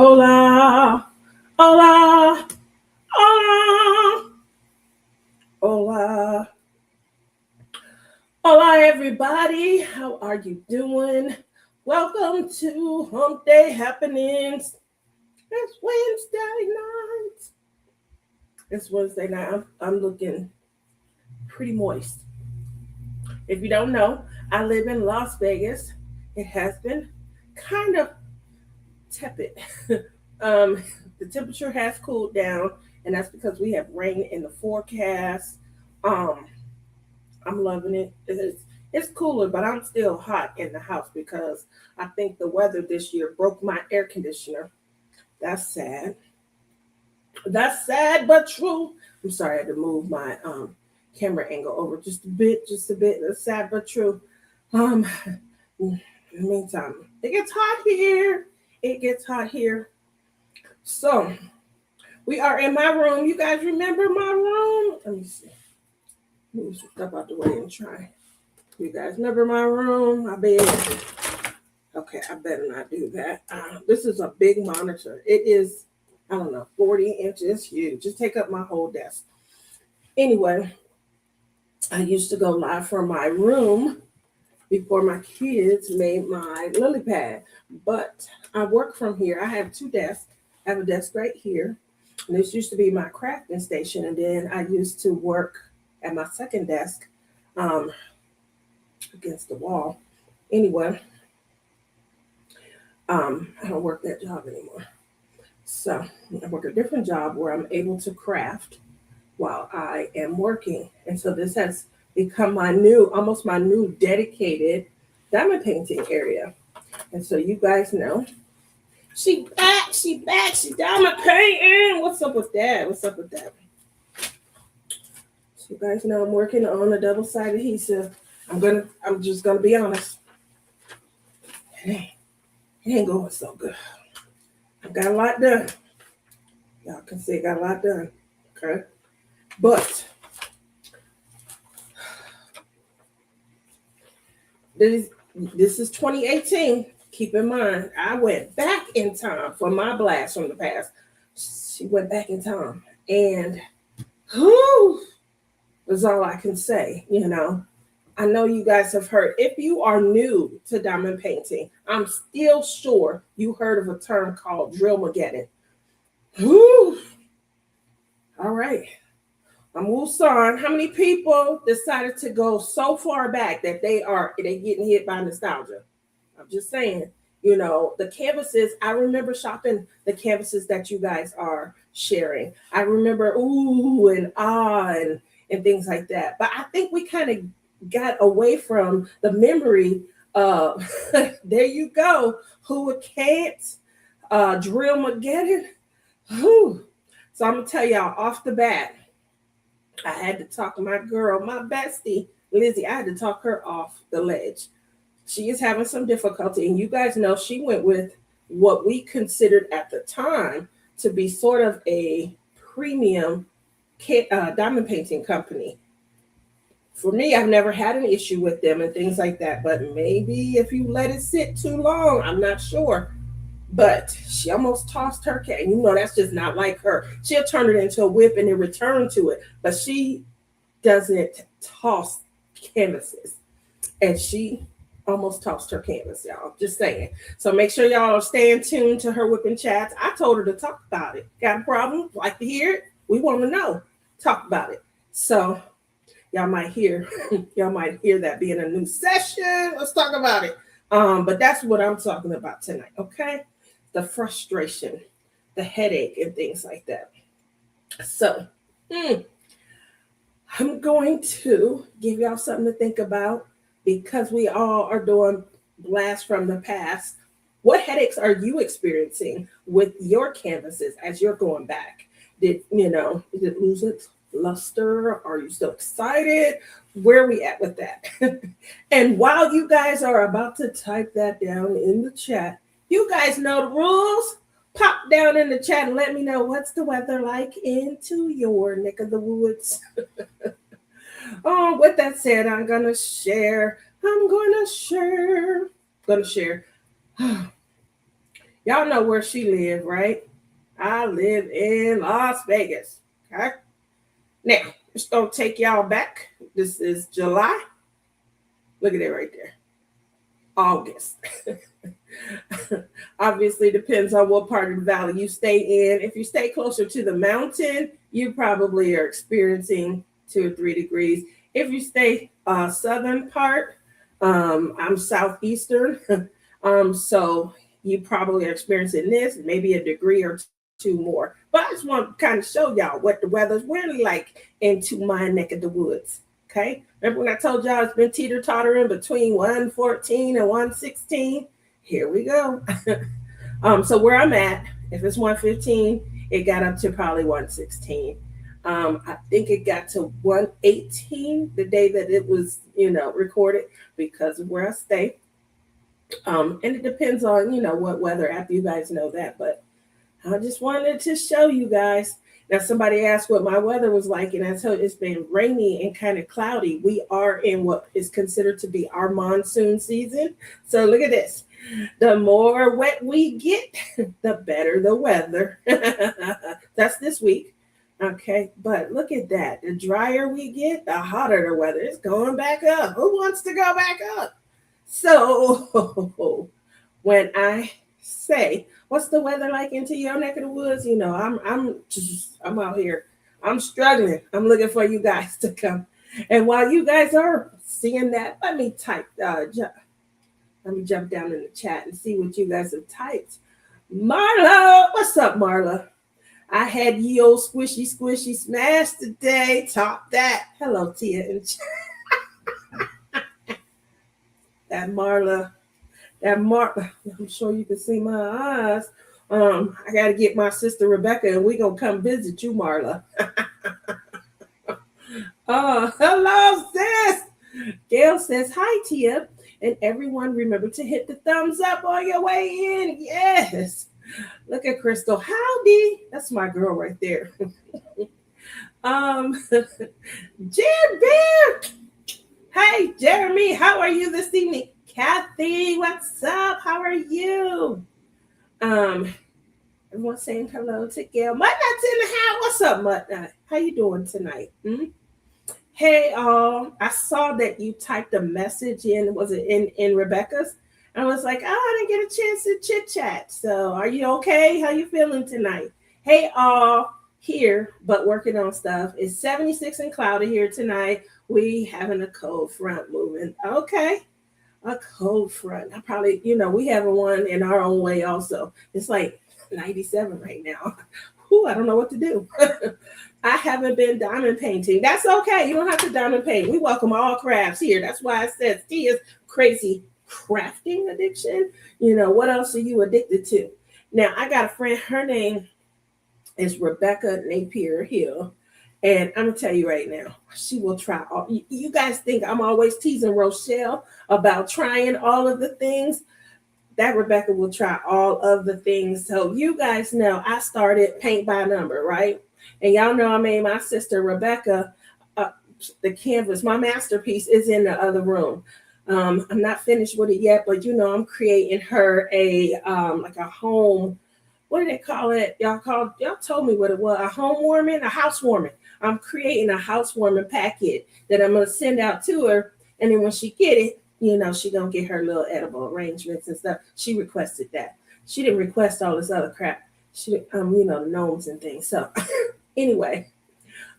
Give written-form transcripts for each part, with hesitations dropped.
Hola, hola, hola, hola, hola, everybody. How are you doing? Welcome to Hump Day Happenings. It's Wednesday night. It's Wednesday night. I'm looking pretty moist. If you don't know, I live in Las Vegas. It has been kind of tepid. um, the temperature has cooled down, and that's because we have rain in the forecast. Um, I'm loving it. It's cooler, but I'm still hot in the house because I think the weather this year broke my air conditioner. That's sad. That's sad but true. I'm sorry, I had to move my camera angle over just a bit, just a bit. That's sad but true. Um, in the meantime, it gets hot here. It gets hot here. So we are in my room. You guys remember my room? Let me see. Move some stuff out the way and try. You guys remember my room? My bed. Okay, I better not do that. This is a big monitor. It is, I don't know, 40 inches huge. Just take up my whole desk. Anyway, I used to go live from my room before my kids made my lily pad. But I work from here. I have two desks. I have a desk right here. And this used to be my crafting station. And then I used to work at my second desk um, against the wall. Anyway, I don't work that job anymore. So I work a different job where I'm able to craft while I am working. And so this has become almost my new dedicated diamond painting area. And so you guys know, she back, she diamond painting. What's up with that? What's up with that? So you guys know I'm working on a double-sided adhesive. I'm just gonna be honest. It ain't going so good. I've got a lot done. Y'all can see I got a lot done. Okay. But this is 2018. Keep in mind, I went back in time for my blast from the past. She went back in time. And whew, is all I can say, I know you guys have heard. If you are new to diamond painting, I'm still sure you heard of a term called Drillmageddon. Whew. All right. I'm Wusan. How many people decided to go so far back that they getting hit by nostalgia? I'm just saying, the canvases, I remember shopping the canvases that you guys are sharing. I remember ooh and ah and things like that. But I think we kind of got away from the memory of there you go. Who can't Drillmageddon? Whew. So I'm gonna tell y'all off the bat. I had to talk my girl, my bestie, Lizzie. I had to talk her off the ledge. She is having some difficulty, and you guys know she went with what we considered at the time to be sort of a premium diamond painting company. For me, I've never had an issue with them and things like that, but maybe if you let it sit too long, I'm not sure. But she almost tossed her cat. And that's just not like her. She'll turn it into a whip and then return to it. But she doesn't toss canvases. And she almost tossed her canvas, y'all. Just saying. So make sure y'all are staying tuned to her whipping chats. I told her to talk about it. Got a problem? Like to hear it? We want to know. Talk about it. So y'all might hear that being a new session. Let's talk about it. But that's what I'm talking about tonight, okay? The frustration, the headache, and things like that. So, I'm going to give y'all something to think about because we all are doing blasts from the past. What headaches are you experiencing with your canvases as you're going back? Did it lose its luster? Are you still excited? Where are we at with that? And while you guys are about to type that down in the chat, you guys know the rules. Pop down in the chat and let me know what's the weather like into your neck of the woods. Oh, with that said, I'm gonna share. Y'all know where she live, right? I live in Las Vegas. Okay. Now, it's gonna take y'all back. This is July. Look at it right there. August. Obviously depends on what part of the valley you stay in. If you stay closer to the mountain, you probably are experiencing 2 or 3 degrees. If you stay southern part, I'm southeastern, so you probably are experiencing this, maybe a degree or two more. But I just want to kind of show y'all what the weather's really like into my neck of the woods. Okay, remember when I told y'all it's been teeter tottering between 114 and 116? Here we go. So where I'm at, if it's 115, it got up to probably 116. I think it got to 118 the day that it was, recorded because of where I stay. And it depends on, what weather app you guys know that. But I just wanted to show you guys. Now, somebody asked what my weather was like, and I told you it's been rainy and kind of cloudy. We are in what is considered to be our monsoon season. So look at this. The more wet we get, the better the weather. That's this week. Okay, but look at that. The drier we get, the hotter the weather. It's going back up. Who wants to go back up? So when I say, what's the weather like into your neck of the woods? I'm out here. I'm struggling. I'm looking for you guys to come. And while you guys are seeing that, let me jump down in the chat and see what you guys have typed. Marla, what's up, Marla? I had ye old squishy smash today. Top that. Hello, Tia in the chat. That Marla. I'm sure you can see my eyes. I got to get my sister Rebecca, and we gonna come visit you, Marla. Hello, sis. Gail says hi, Tia. And everyone, remember to hit the thumbs up on your way in. Yes. Look at Crystal. Howdy. That's my girl right there. Bear. Hey, Jeremy. How are you this evening? Kathy, what's up? How are you? Everyone saying hello to Gail. Mudnut's in the house. What's up, Mudnut? How you doing tonight? Hey, I saw that you typed a message in. Was it in Rebecca's? I was like, I didn't get a chance to chit chat. So, are you okay? How you feeling tonight? Hey, all here, but working on stuff. It's 76 and cloudy here tonight. We having a cold front moving. Okay, a cold front. I probably, we having one in our own way also. It's like 97 right now. Whew, I don't know what to do. I haven't been diamond painting. That's okay. You don't have to diamond paint. We welcome all crafts here. That's why I said Tia's crazy crafting addiction. What else are you addicted to? Now, I got a friend. Her name is Rebecca Napier Hill. And I'm going to tell you right now, she will try all. You guys think I'm always teasing Rochelle about trying all of the things. That Rebecca will try all of the things. So you guys know I started paint by number, right? And y'all know I made my sister Rebecca the canvas. My masterpiece is in the other room. I'm not finished with it yet, but I'm creating her a like a home. What do they call it? Y'all told me what it was. A housewarming. I'm creating a housewarming packet that I'm gonna send out to her, and then when she get it, she gonna get her little edible arrangements and stuff. She requested that. She didn't request all this other crap. She, gnomes and things. So anyway,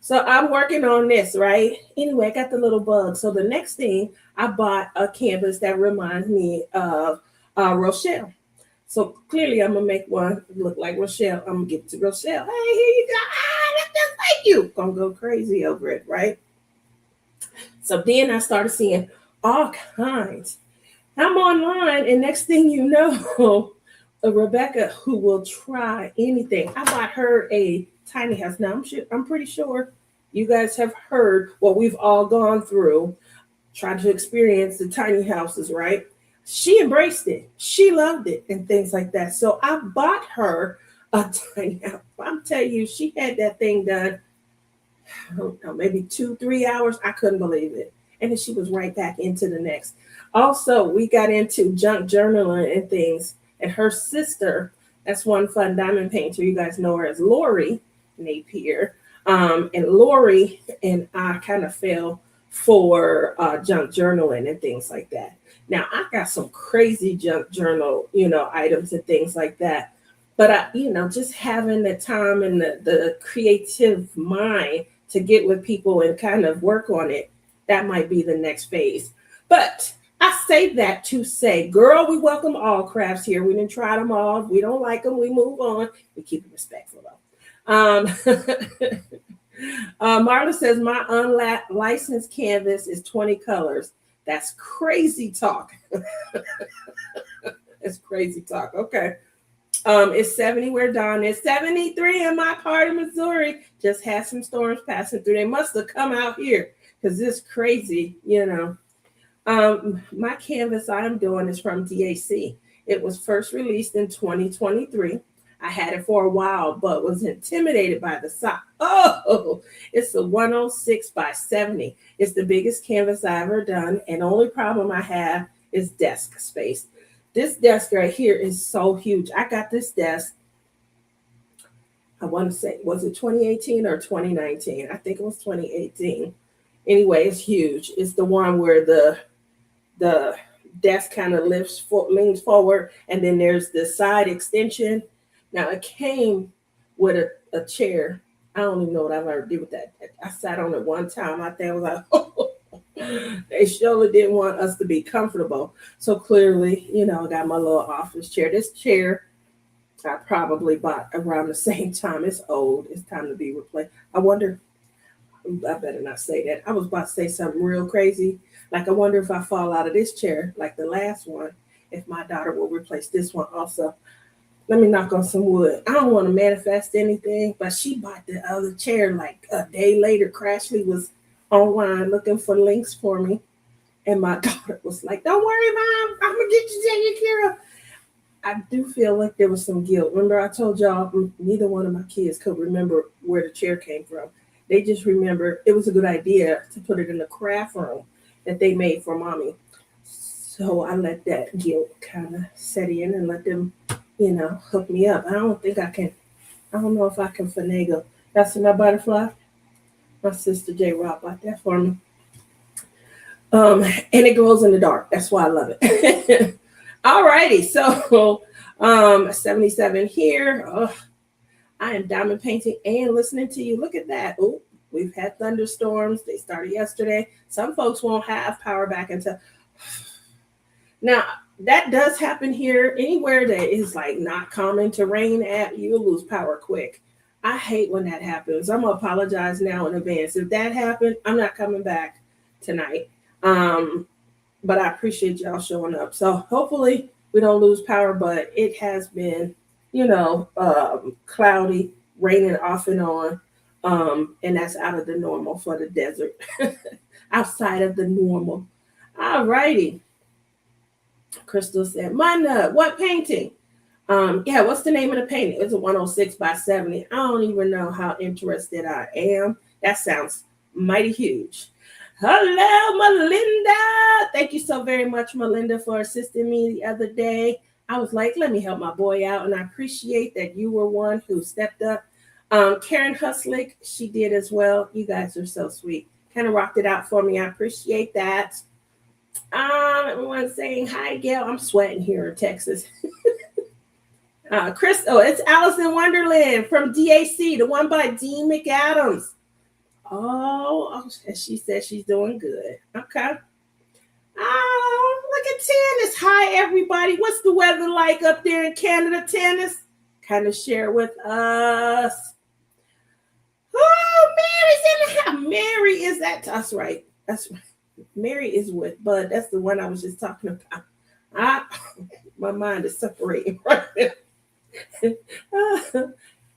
so I'm working on this, right? Anyway, I got the little bug. So the next thing, I bought a canvas that reminds me of Rochelle. So clearly I'm gonna make one look like Rochelle. I'm gonna give it to Rochelle. Hey, here you go. That's just like you. Gonna go crazy over it, right? So then I started seeing all kinds. I'm online, and next thing you know, Rebecca, who will try anything. I bought her a tiny house. Now I'm pretty sure you guys have heard what we've all gone through, trying to experience the tiny houses, right? She embraced it. She loved it and things like that. So I bought her a tiny house. I'm telling you, she had that thing done, I don't know, maybe 2-3 hours. I couldn't believe it. And then she was right back into the next. Also, we got into junk journaling and things. And her sister, that's one fun diamond painter. You guys know her as Lori Napier. And Lori and I kind of fell for junk journaling and things like that. Now I got some crazy junk journal, items and things like that. But just having the time and the creative mind to get with people and kind of work on it, that might be the next phase. But I say that to say, girl, we welcome all crafts here. We didn't try them all. If we don't like them, we move on. We keep it respectful though. Marla says, my unlicensed canvas is 20 colors. That's crazy talk. That's crazy talk. Okay. It's 70 where Dawn is. 73 in my part of Missouri. Just had some storms passing through. They must have come out here because it's crazy, My canvas I'm doing is from DAC. It was first released in 2023. I had it for a while, but was intimidated by the size. Oh, it's a 106 by 70. It's the biggest canvas I ever done. And the only problem I have is desk space. This desk right here is so huge. I got this desk, I want to say, was it 2018 or 2019? I think it was 2018. Anyway, it's huge. It's the one where the desk kind of leans forward, and then there's the side extension. Now it came with a chair. I don't even know what I've ever did with that. I sat on it one time. I think I was like, oh, they surely didn't want us to be comfortable. So clearly, I got my little office chair. This chair I probably bought around the same time. It's old. It's time to be replaced. I wonder, I better not say that. I was about to say something real crazy. Like, I wonder if I fall out of this chair, like the last one, if my daughter will replace this one also. Let me knock on some wood. I don't want to manifest anything, but she bought the other chair like a day later. Crashly was online looking for links for me. And my daughter was like, don't worry, Mom, I'm going to get you taken care of. I do feel like there was some guilt. Remember, I told y'all neither one of my kids could remember where the chair came from. They just remember it was a good idea to put it in the craft room that they made for Mommy. So I let that guilt kind of set in and let them, hook me up. I don't know if I can finagle. That's my butterfly. My sister J. Rob bought that for me. And it glows in the dark. That's why I love it. All righty. So 77 here. Oh, I am diamond painting and listening to you. Look at that. Oh, we've had thunderstorms. They started yesterday. Some folks won't have power back until now. That does happen here. Anywhere that is like not common to rain at, you'll lose power quick. I hate when that happens. I'm gonna apologize now in advance. If that happened, I'm not coming back tonight. But I appreciate y'all showing up. So hopefully we don't lose power, but it has been, cloudy, raining off and on. And that's out of the normal for the desert, outside of the normal. All righty. Crystal said, my nut, what painting? What's the name of the painting? It's a 106 by 70. I don't even know how interested I am. That sounds mighty huge. Hello, Melinda. Thank you so very much, Melinda, for assisting me the other day. I was like, let me help my boy out, and I appreciate that you were one who stepped up. Karen Huslick, she did as well. You guys are so sweet. Kind of rocked it out for me. I appreciate that. Everyone's saying hi, Gail. I'm sweating here in Texas. It's Alice in Wonderland from DAC, the one by Dean McAdams. Oh, she said she's doing good. Okay. Oh, look at tennis. Hi, everybody. What's the weather like up there in Canada, tennis? Kind of share with us. Oh, Mary's in the house. Mary is that. That's right. That's right. Mary is with Bud. That's the one I was just talking about. My mind is separating right now.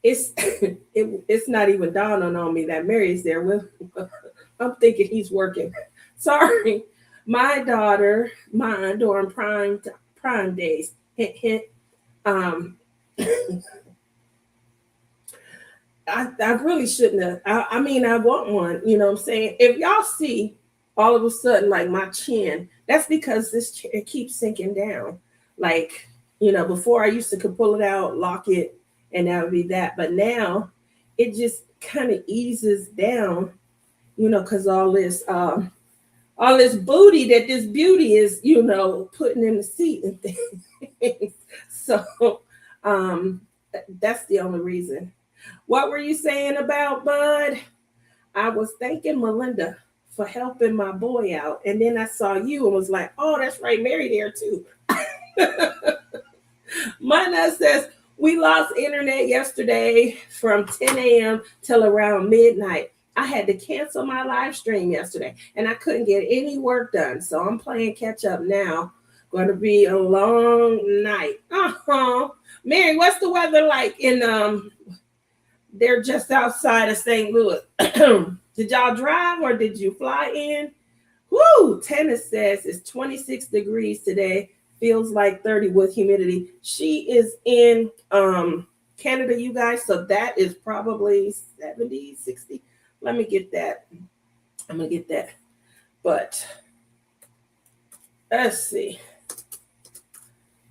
It's not even dawning on me that Mary's there with me. I'm thinking he's working. Sorry. My daughter, mine during prime days. Hint, hint. I really shouldn't have. I mean, I want one, you know what I'm saying? If y'all see all of a sudden, like my chin, that's because this chair keeps sinking down. Like, Before I used to could pull it out, lock it, and that would be that. But now it just kind of eases down, because all this booty that this beauty is, putting in the seat and things. So um, that's the only reason. What were you saying about Bud? I was thanking Melinda for helping my boy out. And then I saw you and was like, oh, that's right, Mary there too. Mana says, we lost internet yesterday from 10 a.m. till around midnight. I had to cancel my live stream yesterday and I couldn't get any work done. So I'm playing catch up now. Going to be a long night. Mary, what's the weather like in they're just outside of St. Louis? Did y'all drive or did you fly in? Woo! Tennis says it's 26 degrees today. Feels like 30 with humidity. She is in Canada, you guys. So that is probably 70, 60. Let me get that. I'm going to get that. But let's see.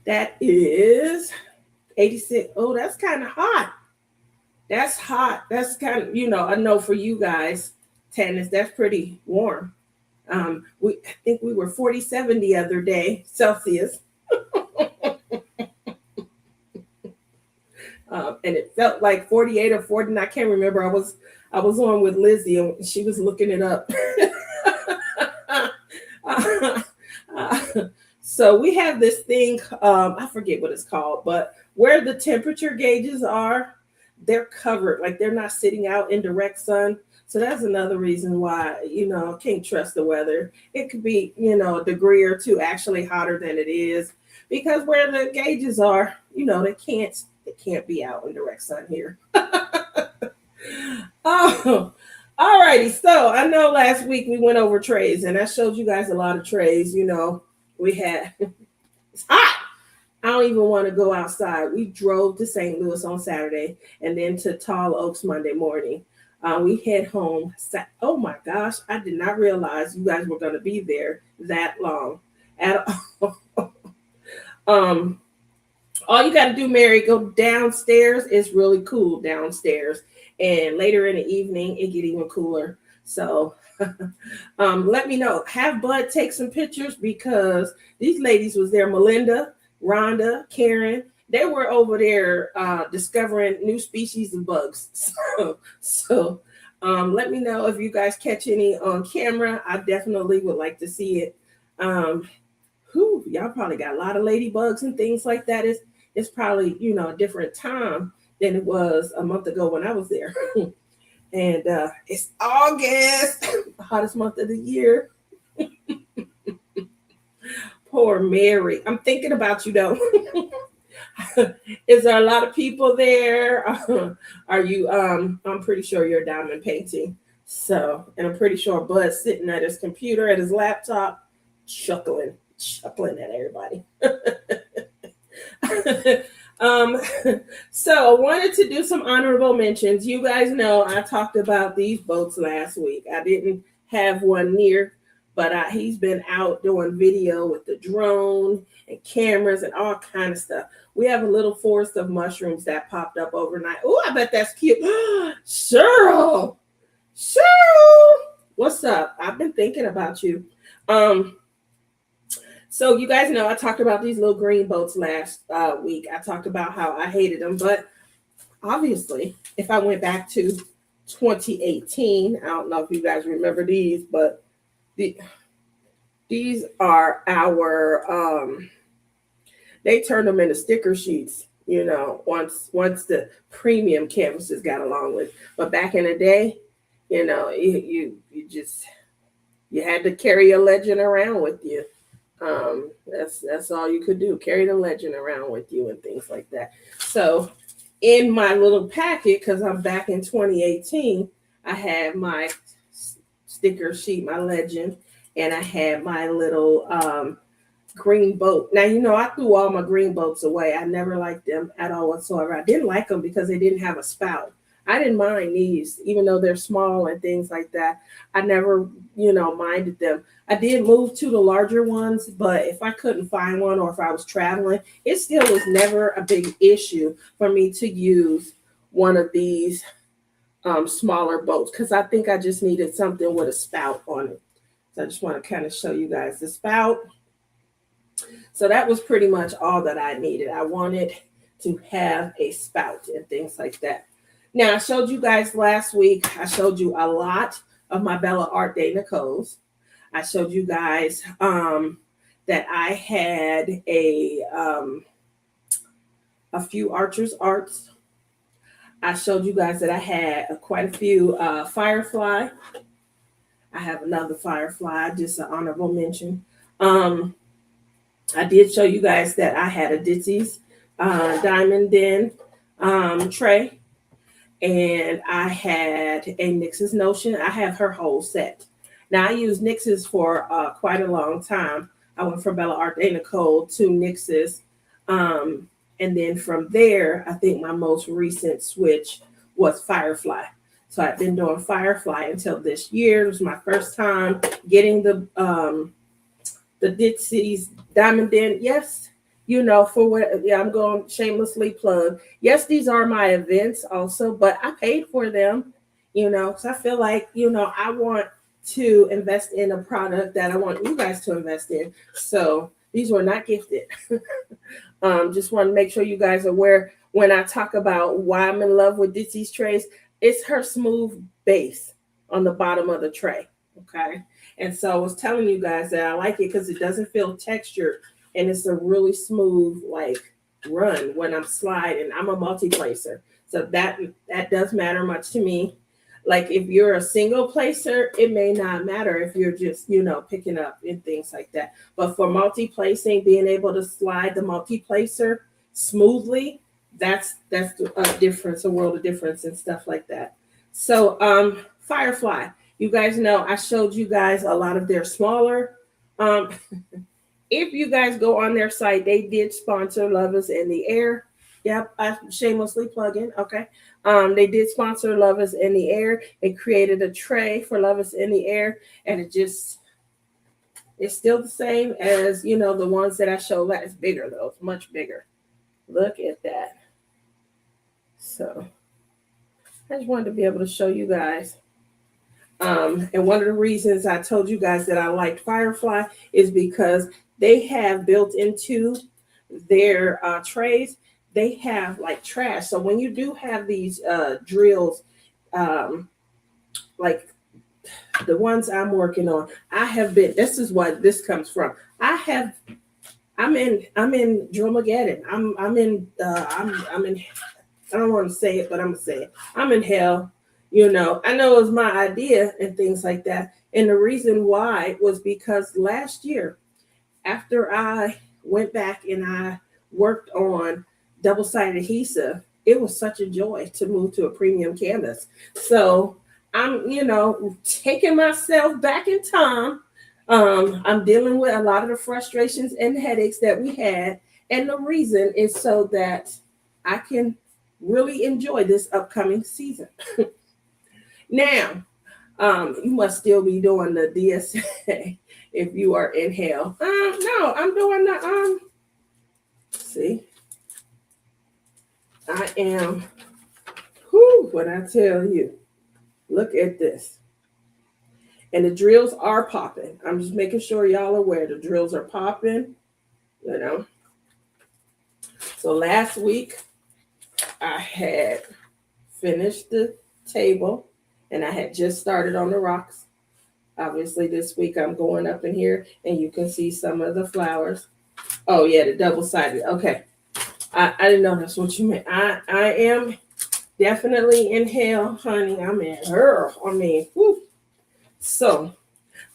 That is 86. Oh, that's kind of hot. That's hot. That's kind of, I know for you guys, Tennis, that's pretty warm. I think we were 47 the other day, Celsius. And it felt like 48 or 40. I can't remember. I was on with Lizzie and she was looking it up. So we have this thing, I forget what it's called, but where the temperature gauges are, they're covered, like they're not sitting out in direct sun. So that's another reason why, can't trust the weather. It could be, a degree or two actually hotter than it is, because where the gauges are, they can't be out in direct sun here. Oh, all righty. So I know last week we went over trays and I showed you guys a lot of trays. We had, it's hot. I don't even want to go outside. We drove to St. Louis on Saturday and then to Tall Oaks Monday morning. We head home. Oh my gosh, I did not realize you guys were going to be there that long at all. All you got to do, Mary, go downstairs. It's really cool downstairs. And later in the evening, it get even cooler. So let me know. Have Bud take some pictures because these ladies was there. Melinda, Rhonda, Karen, they were over there discovering new species of bugs. So let me know if you guys catch any on camera. I definitely would like to see it. Y'all probably got a lot of ladybugs and things like that. It's probably, a different time than it was a month ago when I was there. And it's August, the hottest month of the year. Poor Mary. I'm thinking about you, though. Is there a lot of people there? Are you, I'm pretty sure you're diamond painting. So, and I'm pretty sure Bud's sitting at his computer, at his laptop, chuckling at everybody. So I wanted to do some honorable mentions. You guys know I talked about these boats last week. I didn't have one near, but he's been out doing video with the drone and cameras and all kind of stuff. We have a little forest of mushrooms that popped up overnight. Oh, I bet that's cute. Cheryl, what's up? I've been thinking about you. So you guys know I talked about these little green boats last week. I talked about how I hated them, but obviously, if I went back to 2018, I don't know if you guys remember these, but these are our, they turned them into sticker sheets, once the premium canvases got along with. But back in the day, you had to carry a legend around with you. That's all you could do, carry the legend around with you and things like that. So in my little packet, because I'm back in 2018, I had my sticker sheet, my legend, and I had my little green boat. Now, I threw all my green boats away. I never liked them at all whatsoever. I didn't like them because they didn't have a spout. I didn't mind these, even though they're small and things like that. I never, minded them. I did move to the larger ones, but if I couldn't find one or if I was traveling, it still was never a big issue for me to use one of these smaller boats because I think I just needed something with a spout on it. So I just want to kind of show you guys the spout. So that was pretty much all that I needed. I wanted to have a spout and things like that. Now, I showed you guys last week, I showed you a lot of my Bella Art Day Nicole's. I showed you guys that I had a few Archer's Arts. I showed you guys that I had quite a few Firefly. I have another Firefly, just an honorable mention. I did show you guys that I had a Ditsy's Diamond Den tray. And I had a Nix's Notion. I have her whole set. Now, I used Nix's for quite a long time. I went from Bella Art Day Nicole to Nix's. And then from there, I think my most recent switch was Firefly. So I've been doing Firefly until this year. It was my first time getting the Ditsy's Diamond Den. Yes, for what, I'm going to shamelessly plug. Yes, these are my events also, but I paid for them, because I feel like, I want to invest in a product that I want you guys to invest in. So these were not gifted. Just want to make sure you guys are aware when I talk about why I'm in love with Ditsy's trays, it's her smooth base on the bottom of the tray. Okay. And so I was telling you guys that I like it because it doesn't feel textured and it's a really smooth run when I'm sliding. I'm a multi-placer. So that does matter much to me. Like if you're a single placer, it may not matter if you're just, picking up and things like that. But for multi-placing, being able to slide the multi-placer smoothly, that's a difference, a world of difference and stuff like that. So Firefly, you guys know I showed you guys a lot of their smaller. If you guys go on their site, they did sponsor Love Is in the Air. Yep, I shamelessly plug in. Okay. They did sponsor Love Is in the Air. They created a tray for Love Is in the Air, and it's still the same as the ones that I showed last. It's bigger though, it's much bigger. Look at that. So I just wanted to be able to show you guys. And one of the reasons I told you guys that I liked Firefly is because they have built into their trays, they have trash. So when you do have these drills, like the ones I'm working on, this is what this comes from. I'm in Dramageddon. I'm in I don't want to say it, but I'm gonna say it. I'm in hell. I know it was my idea and things like that. And the reason why was because last year, after I went back and I worked on double-sided adhesive, it was such a joy to move to a premium canvas. So I'm, taking myself back in time. I'm dealing with a lot of the frustrations and headaches that we had. And the reason is so that I can really enjoy this upcoming season. Now, you must still be doing the DSA if you are in hell. No, I'm doing the see. I am what I tell you. Look at this. And the drills are popping. I'm just making sure y'all are aware the drills are popping, So last week I had finished the table and I had just started on the rocks. Obviously this week I'm going up in here and you can see some of the flowers. Oh yeah, the double-sided. Okay. I didn't know that's what you meant. I am definitely in hell, honey. I'm in her. Whew. So,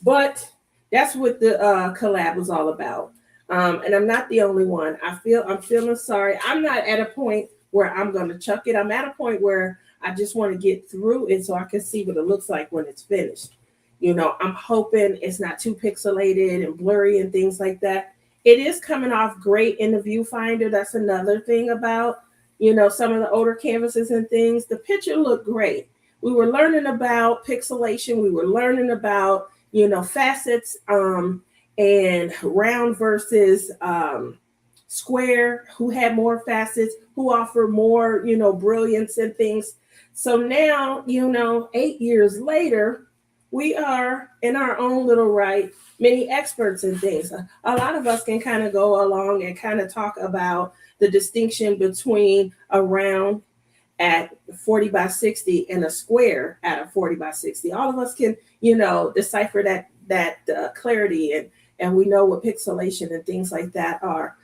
but that's what the collab was all about. And I'm not the only one. I'm feeling sorry. I'm not at a point where I'm going to chuck it. I'm at a point where I just want to get through it so I can see what it looks like when it's finished. I'm hoping it's not too pixelated and blurry and things like that. It is coming off great in the viewfinder. That's another thing about some of the older canvases and things, the picture looked great. We were learning about pixelation. We were learning about, facets, and round versus square, who had more facets, who offered more, brilliance and things. So now, 8 years later, we are in our own little right, many experts in things. A lot of us can kind of go along and kind of talk about the distinction between a round at 40 by 60 and a square at a 40 by 60. All of us can, decipher that clarity, and we know what pixelation and things like that are.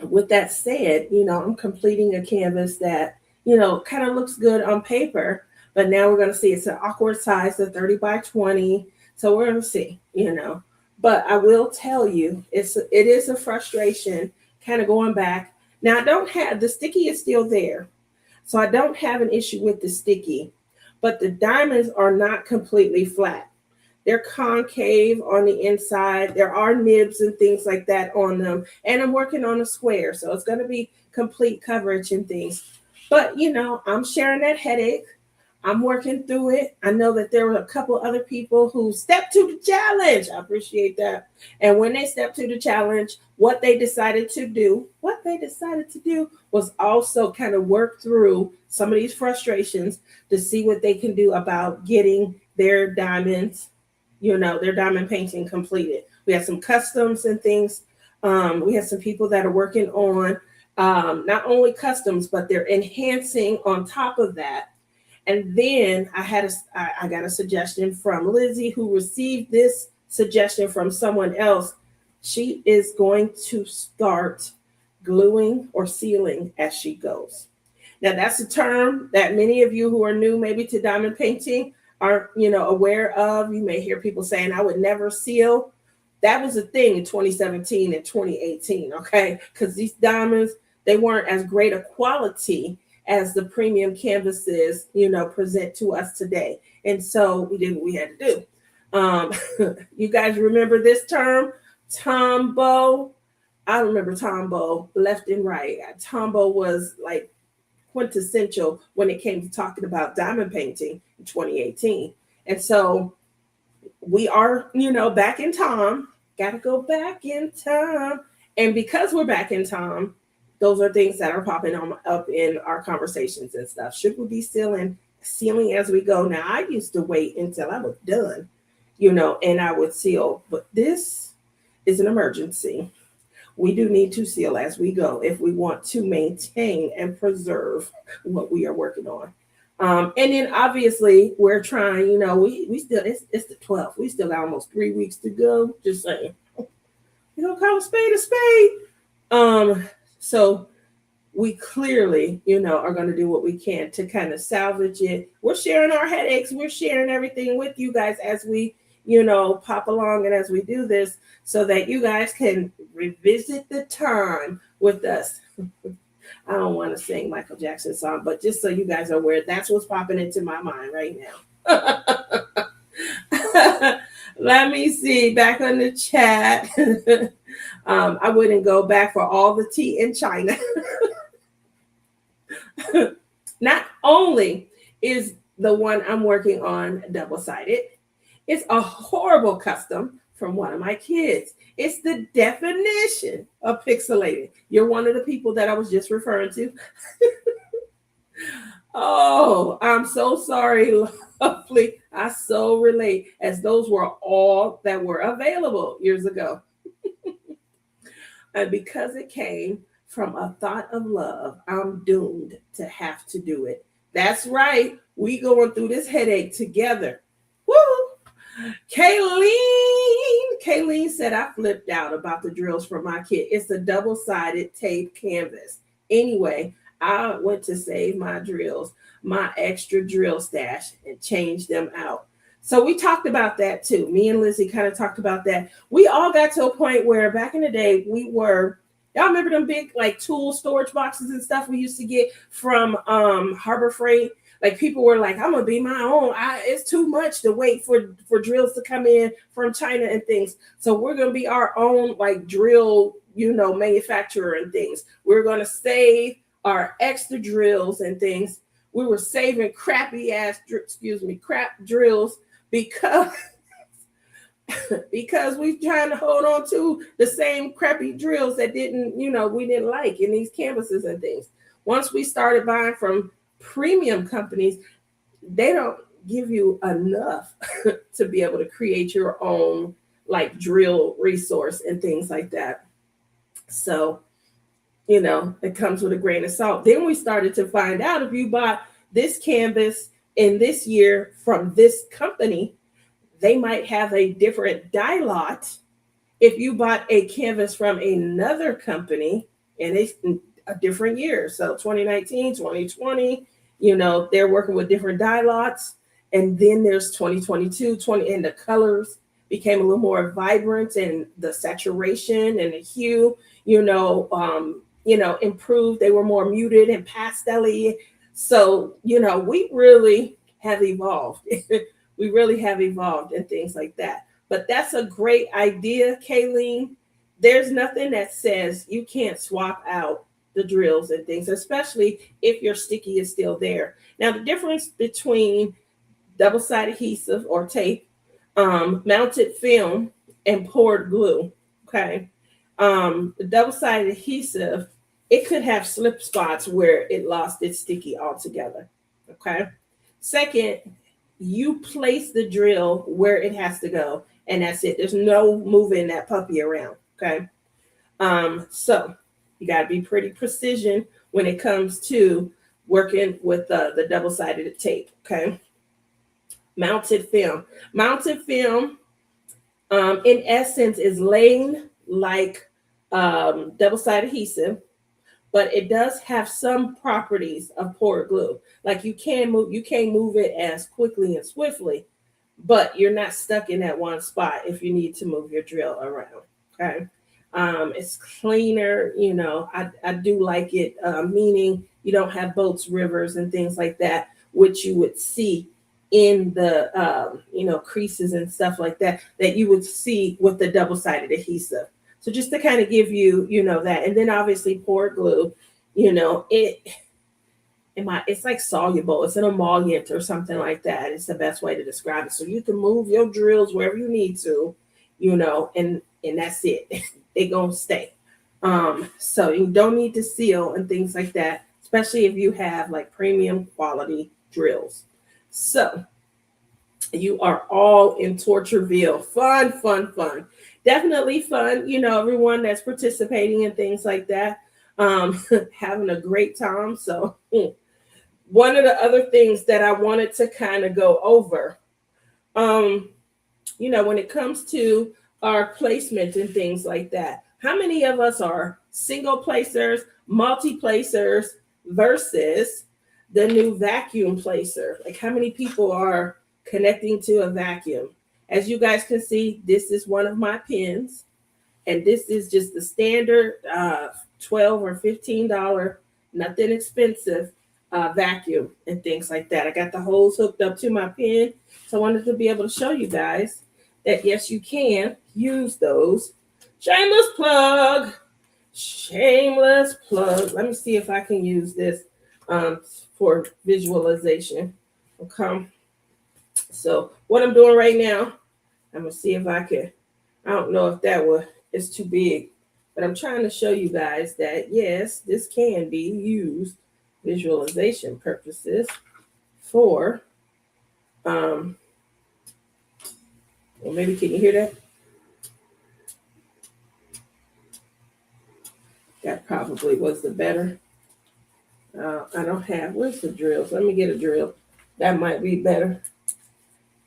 With that said, I'm completing a canvas that, kind of looks good on paper, but now we're going to see it's an awkward size of 30 by 20. So we're going to see, but I will tell you, it is a frustration kind of going back. Now I don't have, the sticky is still there. So I don't have an issue with the sticky, but the diamonds are not completely flat. They're concave on the inside. There are nibs and things like that on them. And I'm working on a square, so it's going to be complete coverage and things. But, I'm sharing that headache. I'm working through it. I know that there were a couple other people who stepped to the challenge. I appreciate that. And when they stepped to the challenge, what they decided to do was also kind of work through some of these frustrations to see what they can do about getting their diamonds, their diamond painting completed. We have some customs and things. We have some people that are working on not only customs, but they're enhancing on top of that. And then I got a suggestion from Lizzie, who received this suggestion from someone else. She is going to start gluing or sealing as she goes. Now, that's a term that many of you who are new maybe to diamond painting aren't, aware of. You may hear people saying, I would never seal. That was a thing in 2017 and 2018, okay? Because these diamonds, they weren't as great a quality as the premium canvases, present to us today. And so we did what we had to do. You guys remember this term, Tombow? I remember Tombow left and right. Tombow was like quintessential when it came to talking about diamond painting in 2018. And so we are, back in time. Got to go back in time. And because we're back in time, those are things that are popping up in our conversations and stuff. Should we be sealing as we go? Now, I used to wait until I was done, and I would seal. But this is an emergency. We do need to seal as we go if we want to maintain and preserve what we are working on. And then obviously we're trying, we still, it's the 12th. We still got almost 3 weeks to go. Just saying, call a spade a spade. So we clearly, are going to do what we can to kind of salvage it. We're sharing our headaches. We're sharing everything with you guys as we, pop along and as we do this, so that you guys can revisit the time with us. I don't want to sing Michael Jackson song, but just so you guys are aware, that's what's popping into my mind right now. Let me see, back on the chat. I wouldn't go back for all the tea in China. Not only is the one I'm working on double-sided, it's a horrible custom from one of my kids. It's the definition of pixelated. You're one of the people that I was just referring to. Oh, I'm so sorry, lovely. I so relate, as those were all that were available years ago. And because it came from a thought of love, I'm doomed to have to do it. That's right. We going through this headache together. Woo! Kayleen said, I flipped out about the drills for my kit. It's a double-sided tape canvas. Anyway, I went to save my drills, my extra drill stash, and change them out. So we talked about that too. Me and Lizzie kind of talked about that. We all got to a point where back in the day, y'all remember them big like tool storage boxes and stuff we used to get from Harbor Freight? Like people were like, I'm gonna be my own. It's too much to wait for drills to come in from China and things. So we're gonna be our own like drill, manufacturer and things. We're gonna save our extra drills and things. We were saving crap drills because because we trying to hold on to the same crappy drills that we didn't like in these canvases and things. Once we started buying from premium companies, they don't give you enough to be able to create your own like drill resource and things like that. So, it comes with a grain of salt. Then we started to find out if you bought this canvas in this year from this company, they might have a different dye lot. If you bought a canvas from another company and it's a different year, so 2019, 2020, they're working with different dye lots. And then there's 2022, and the colors became a little more vibrant and the saturation and the hue, improved. They were more muted and pastel-y. So, we really have evolved. We really have evolved and things like that. But that's a great idea, Kayleen. There's nothing that says you can't swap out the drills and things, especially if your sticky is still there. Now, the difference between double-sided adhesive or tape, mounted film, and poured glue, okay? The double-sided adhesive, it could have slip spots where it lost its sticky altogether, okay? Second, you place the drill where it has to go, and that's it. There's no moving that puppy around, okay? So you got to be pretty precision when it comes to working with the double-sided tape, okay? Mounted film. Mounted film, in essence, is laying like double-sided adhesive, but it does have some properties of poured glue. Like you can't move it as quickly and swiftly, but you're not stuck in that one spot if you need to move your drill around. Okay. It's cleaner, I do like it, meaning you don't have boats, rivers, and things like that, which you would see in the creases and stuff like that you would see with the double-sided adhesive. So just to kind of give you, that. And then obviously poured glue, it's like soluble. It's an emollient or something like that. It's the best way to describe it. So you can move your drills wherever you need to, and that's it. They gonna stay. So you don't need to seal and things like that, especially if you have like premium quality drills. So you are all in Tortureville. Fun, fun, fun. Definitely fun. Everyone that's participating and things like that, having a great time. So one of the other things that I wanted to kind of go over, when it comes to our placement and things like that, how many of us are single placers, multi-placers versus the new vacuum placer? Like how many people are connecting to a vacuum? As you guys can see, this is one of my pins, and this is just the standard $12 or $15, nothing expensive vacuum and things like that. I got the hose hooked up to my pin, so I wanted to be able to show you guys that yes, you can use those. Shameless plug. Let me see if I can use this for visualization. Okay. So what I'm doing right now, I'm gonna see if I can. I don't know if it's too big, but I'm trying to show you guys that yes, this can be used visualization purposes for. Well, maybe can you hear that? That probably was the better. I don't have. Where's the drills? Let me get a drill. That might be better.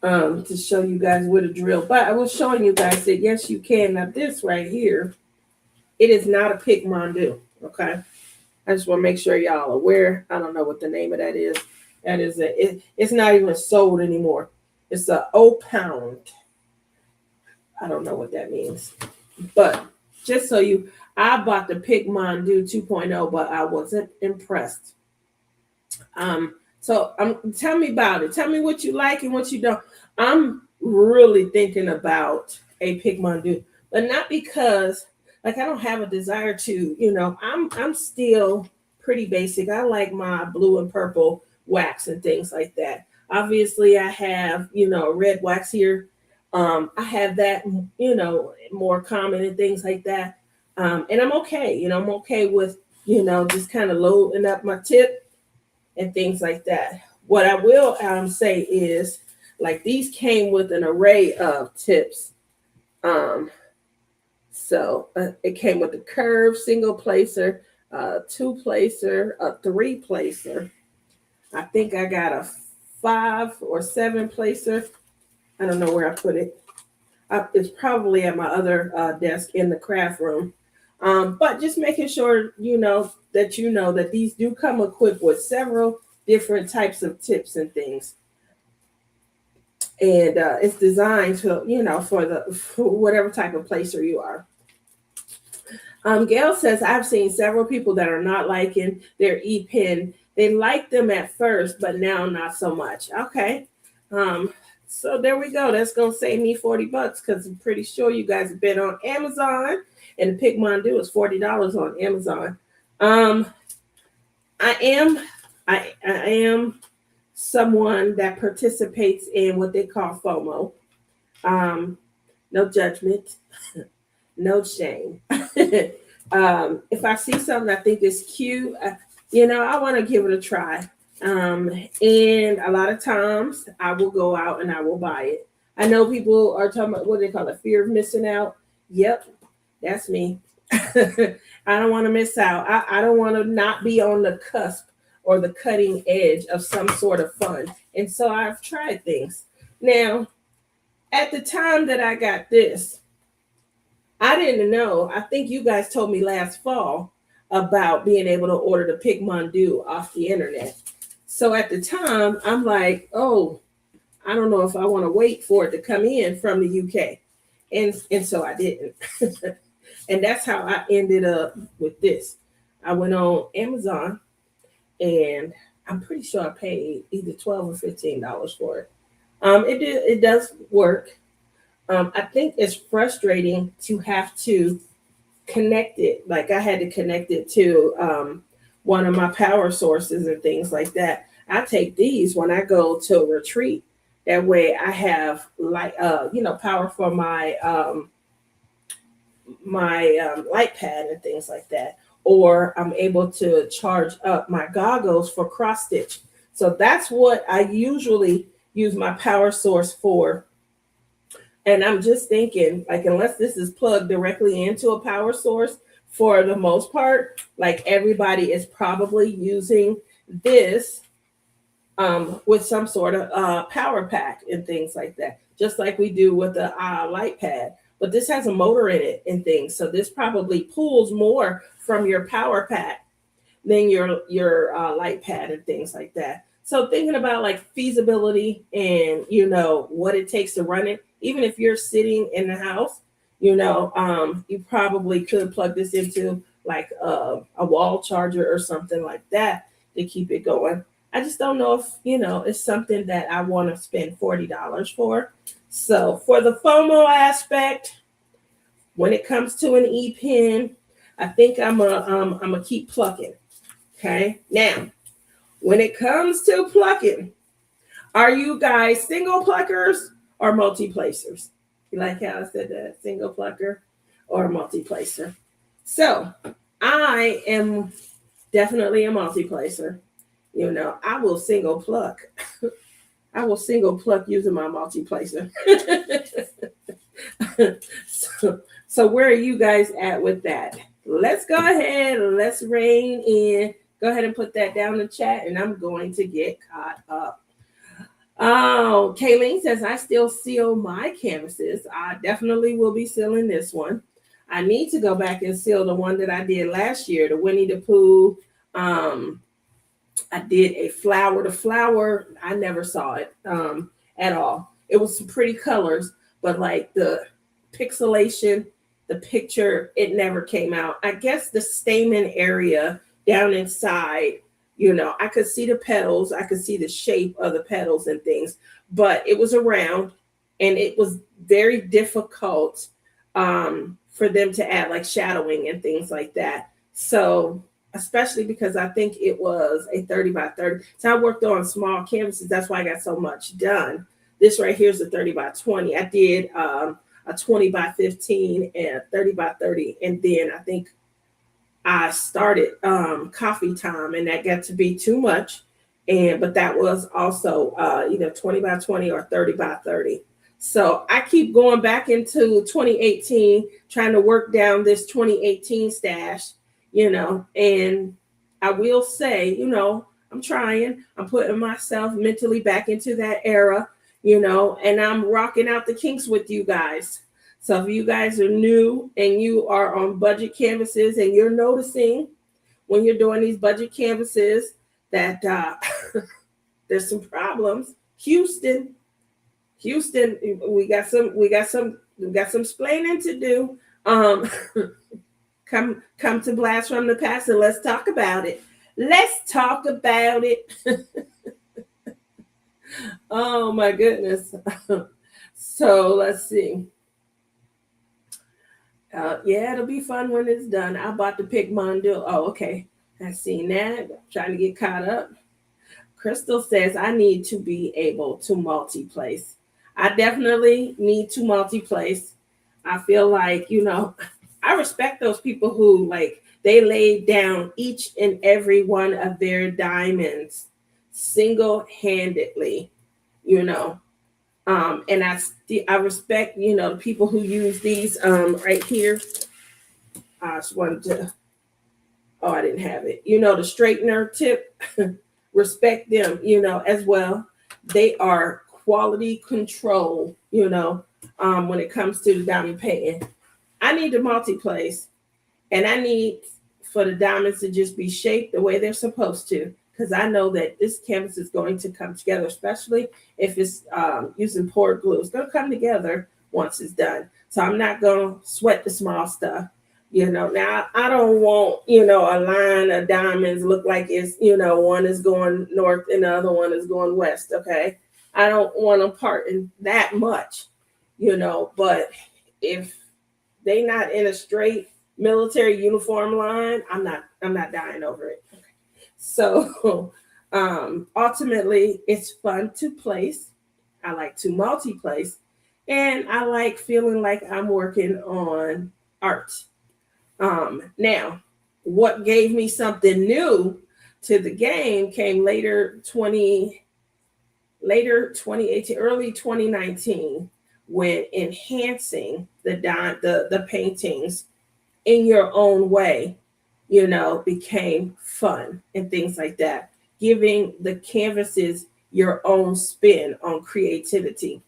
To show you guys with a drill. But I was showing you guys that yes, you can. Now this right here, it is not a pick Mondu. Okay. I just want to make sure y'all are aware. I don't know what the name of that is. That is it's not even sold anymore. It's a pound. I don't know what that means. But just so I bought the Pick Mondu 2.0, but I wasn't impressed. So tell me about it. Tell me what you like and what you don't. I'm really thinking about a pigmentu, but not because like I don't have a desire to. I'm still pretty basic. I like my blue and purple wax and things like that. Obviously, I have red wax here. I have that more common and things like that. And I'm okay. I'm okay with just kind of loading up my tip and things like that. What I will say is, like these came with an array of tips. Um, it came with a curve, single placer, two placer, a three placer. I think I got a 5 or 7 placer. I don't know where I put it. It's probably at my other desk in the craft room. But just making sure that these do come equipped with several different types of tips and things, and it's designed to for whatever type of placer you are. Gail says, I've seen several people that are not liking their e-pen. They like them at first, but now not so much. Okay. So there we go. That's going to save me $40 because I'm pretty sure you guys have been on Amazon, and the Pigmondu is $40 on Amazon. I am someone that participates in what they call FOMO. No judgment, no shame. If I see something I think is cute, I want to give it a try. And a lot of times I will go out and I will buy it. I know people are talking about what they call it, fear of missing out. Yep, that's me. I don't want to miss out. I don't want to not be on the cusp or the cutting edge of some sort of fun. And so I've tried things. Now, at the time that I got this, I didn't know. I think you guys told me last fall about being able to order the Pigmondu off the internet. So at the time, I'm like, oh, I don't know if I want to wait for it to come in from the UK. And so I didn't. And that's how I ended up with this. I went on Amazon, and I'm pretty sure I paid either $12 or $15 for it. It does work. I think it's frustrating to have to connect it. Like I had to connect it to one of my power sources and things like that. I take these when I go to a retreat. That way I have power for my light pad and things like that. Or I'm able to charge up my goggles for cross stitch. So that's what I usually use my power source for. And I'm just thinking, like, unless this is plugged directly into a power source, for the most part, like everybody is probably using this with some sort of power pack and things like that, just like we do with the light pad. But this has a motor in it and things, so this probably pulls more from your power pack than your light pad and things like that. So thinking about like feasibility and what it takes to run it, even if you're sitting in the house, you probably could plug this into like a wall charger or something like that to keep it going. I just don't know if it's something that I want to spend $40 for. So for the FOMO aspect, when it comes to an e-pen, I think I'm a keep plucking. Okay, now when it comes to plucking, are you guys single pluckers or multi-placers? You like how I said that? Single plucker or multi-placer? So I am definitely a multi-placer. I will single pluck. I will single pluck using my multi-placer. So where are you guys at with that? Let's go ahead. Let's rein in. Go ahead and put that down in the chat, and I'm going to get caught up. Oh, Kayleen says, I still seal my canvases. I definitely will be sealing this one. I need to go back and seal the one that I did last year, the Winnie the Pooh. I did a flower. The flower, I never saw it at all. It was some pretty colors, but like the pixelation, the picture, it never came out. I guess the stamen area down inside I could see the petals, I could see the shape of the petals and things, but it was around, and it was very difficult for them to add like shadowing and things like that. So, especially because I think it was a 30 by 30. So I worked on small canvases. That's why I got so much done. This right here is a 30 by 20. I did a 20 by 15 and 30 by 30. And then I think I started coffee time, and that got to be too much. But that was also either 20 by 20 or 30 by 30. So I keep going back into 2018, trying to work down this 2018 stash, and I will say, I'm trying, I'm putting myself mentally back into that era, and I'm rocking out the kinks with you guys. So if you guys are new and you are on budget canvases and you're noticing when you're doing these budget canvases that there's some problems, Houston, we got some explaining to do. Come to Blast from the Past, and let's talk about it. Oh my goodness. So let's see. Yeah, it'll be fun when it's done. I'm about to pick Mondo. Oh, okay. I've seen that. Trying to get caught up. Crystal says I need to be able to multi-place. I definitely need to multi-place. I feel like, I respect those people who they laid down each and every one of their diamonds single-handedly, and I respect, the people who use these right here. I just wanted to, I didn't have it. The straightener tip, respect them, as well. They are quality control, when it comes to the diamond painting. I need to multi-place, and I need for the diamonds to just be shaped the way they're supposed to, because I know that this canvas is going to come together, especially if it's using poured glue. It's going to come together once it's done. So I'm not going to sweat the small stuff. Now I don't want, a line of diamonds look like it's, one is going north and the other one is going west. Okay. I don't want them parting that much, but if they not in a straight military uniform line, I'm not dying over it. So ultimately it's fun to place. I like to multi-place, and I like feeling like I'm working on art. Now, what gave me something new to the game came later 2018, early 2019, when enhancing the paintings in your own way, became fun and things like that. Giving the canvases your own spin on creativity.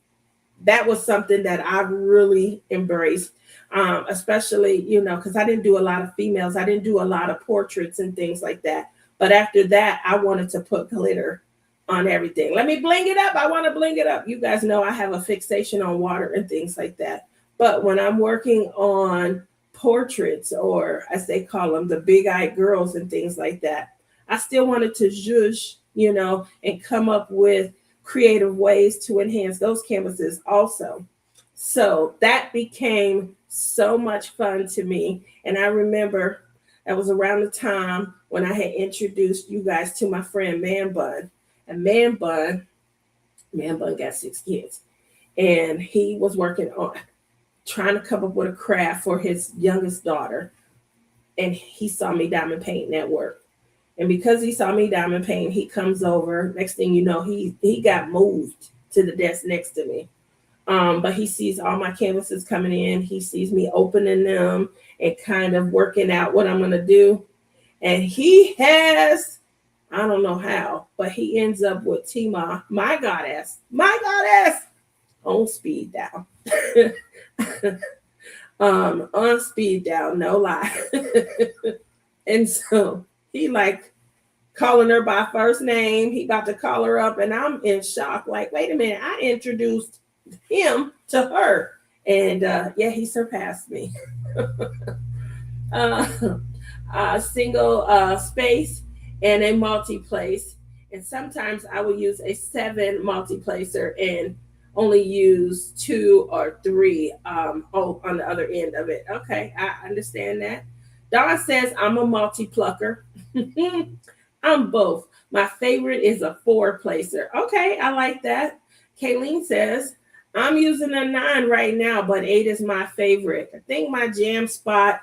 That was something that I really embraced, especially, because I didn't do a lot of females. I didn't do a lot of portraits and things like that. But after that, I wanted to put glitter on everything. Let me bling it up. I want to bling it up. You guys know I have a fixation on water and things like that. But when I'm working on portraits, or as they call them, the big-eyed girls and things like that, I still wanted to zhuzh, and come up with creative ways to enhance those canvases also. So that became so much fun to me. And I remember that was around the time when I had introduced you guys to my friend Man Bun. And Man Bun got 6 kids. And he was working on trying to come up with a craft for his youngest daughter. And he saw me diamond painting at work. And because he saw me diamond paint, he comes over. Next thing you know, he got moved to the desk next to me. But he sees all my canvases coming in. He sees me opening them and kind of working out what I'm going to do. And he has, I don't know how, but he ends up with Tima, my goddess, on speed dial. On speed dial, no lie. And so he calling her by first name. He about to call her up, and I'm in shock. Like, wait a minute, I introduced him to her, and he surpassed me. Single space, and a multi-place. And sometimes I will use a 7 multi-placer and only use 2 or 3 on the other end of it. Okay, I understand that. Dawn says I'm a multi-plucker. I'm both. My favorite is a 4-placer. Okay, I like that. Kayleen says I'm using a 9 right now, but 8 is my favorite. I think my jam spot,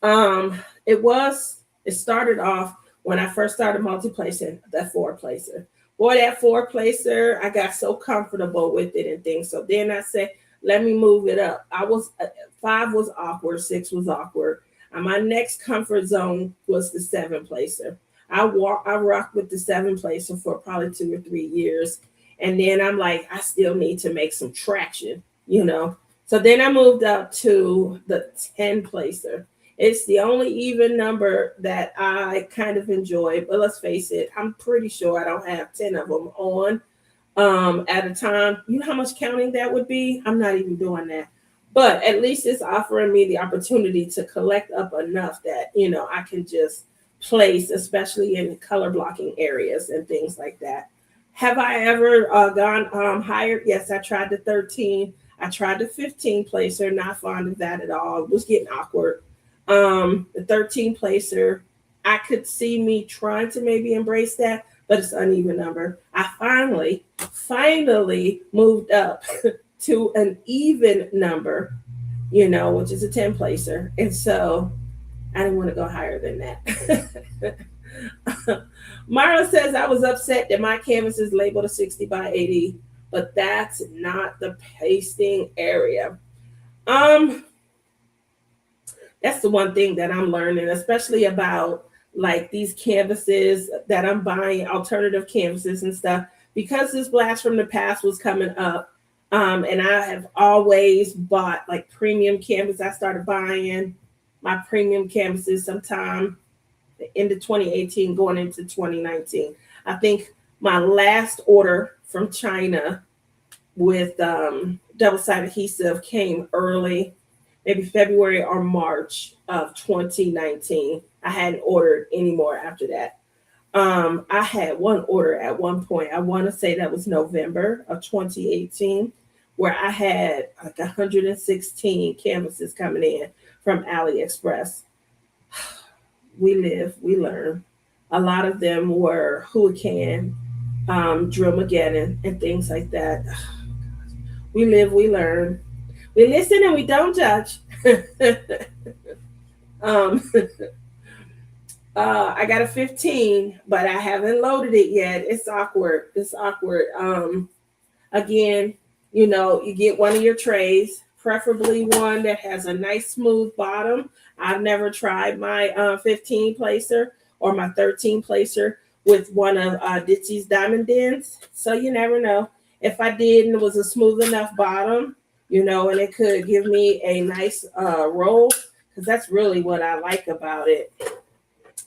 it started off when I first started multi-placing, that 4-placer. Boy, that 4-placer, I got so comfortable with it and things. So then I said, let me move it up. 5 was awkward, 6 was awkward. And my next comfort zone was the 7-placer. I rocked with the 7-placer for probably 2 or 3 years. And then I'm like, I still need to make some traction, you know. So then I moved up to the 10-placer. It's the only even number that I kind of enjoy. But let's face it, I'm pretty sure I don't have 10 of them on at a time. You know how much counting that would be? I'm not even doing that. But at least it's offering me the opportunity to collect up enough that, you know, I can just place, especially in color blocking areas and things like that. Have I ever gone higher? Yes, I tried the 13. I tried the 15-placer. Not fond of that at all. It was getting awkward. The 13-placer, I could see me trying to maybe embrace that, but it's an uneven number. I finally moved up to an even number, you know, which is a 10-placer. And so I didn't want to go higher than that. Marla says I was upset that my canvas is labeled a 60 by 80, but that's not the pasting area. That's the one thing that I'm learning, especially about like these canvases that I'm buying, alternative canvases and stuff, because this blast from the past was coming up. And I have always bought like premium canvas. I started buying my premium canvases sometime into 2018 going into 2019. I think my last order from China with double-sided adhesive came early, maybe February or March of 2019. I hadn't ordered any more after that. I had one order at one point. I want to say that was November of 2018, where I had like 116 canvases coming in from AliExpress. We live, we learn. A lot of them were Hurricane, Drillmageddon, and things like that. We live, we learn. We listen and we don't judge. um, I got a 15, but I haven't loaded it yet. It's awkward. It's awkward. Again, you know, you get one of your trays, preferably one that has a nice smooth bottom. I've never tried my 15 placer or my 13 placer with one of Ditsy's diamond dents. So you never know. If I did and it was a smooth enough bottom, you know, and it could give me a nice roll, because that's really what I like about it.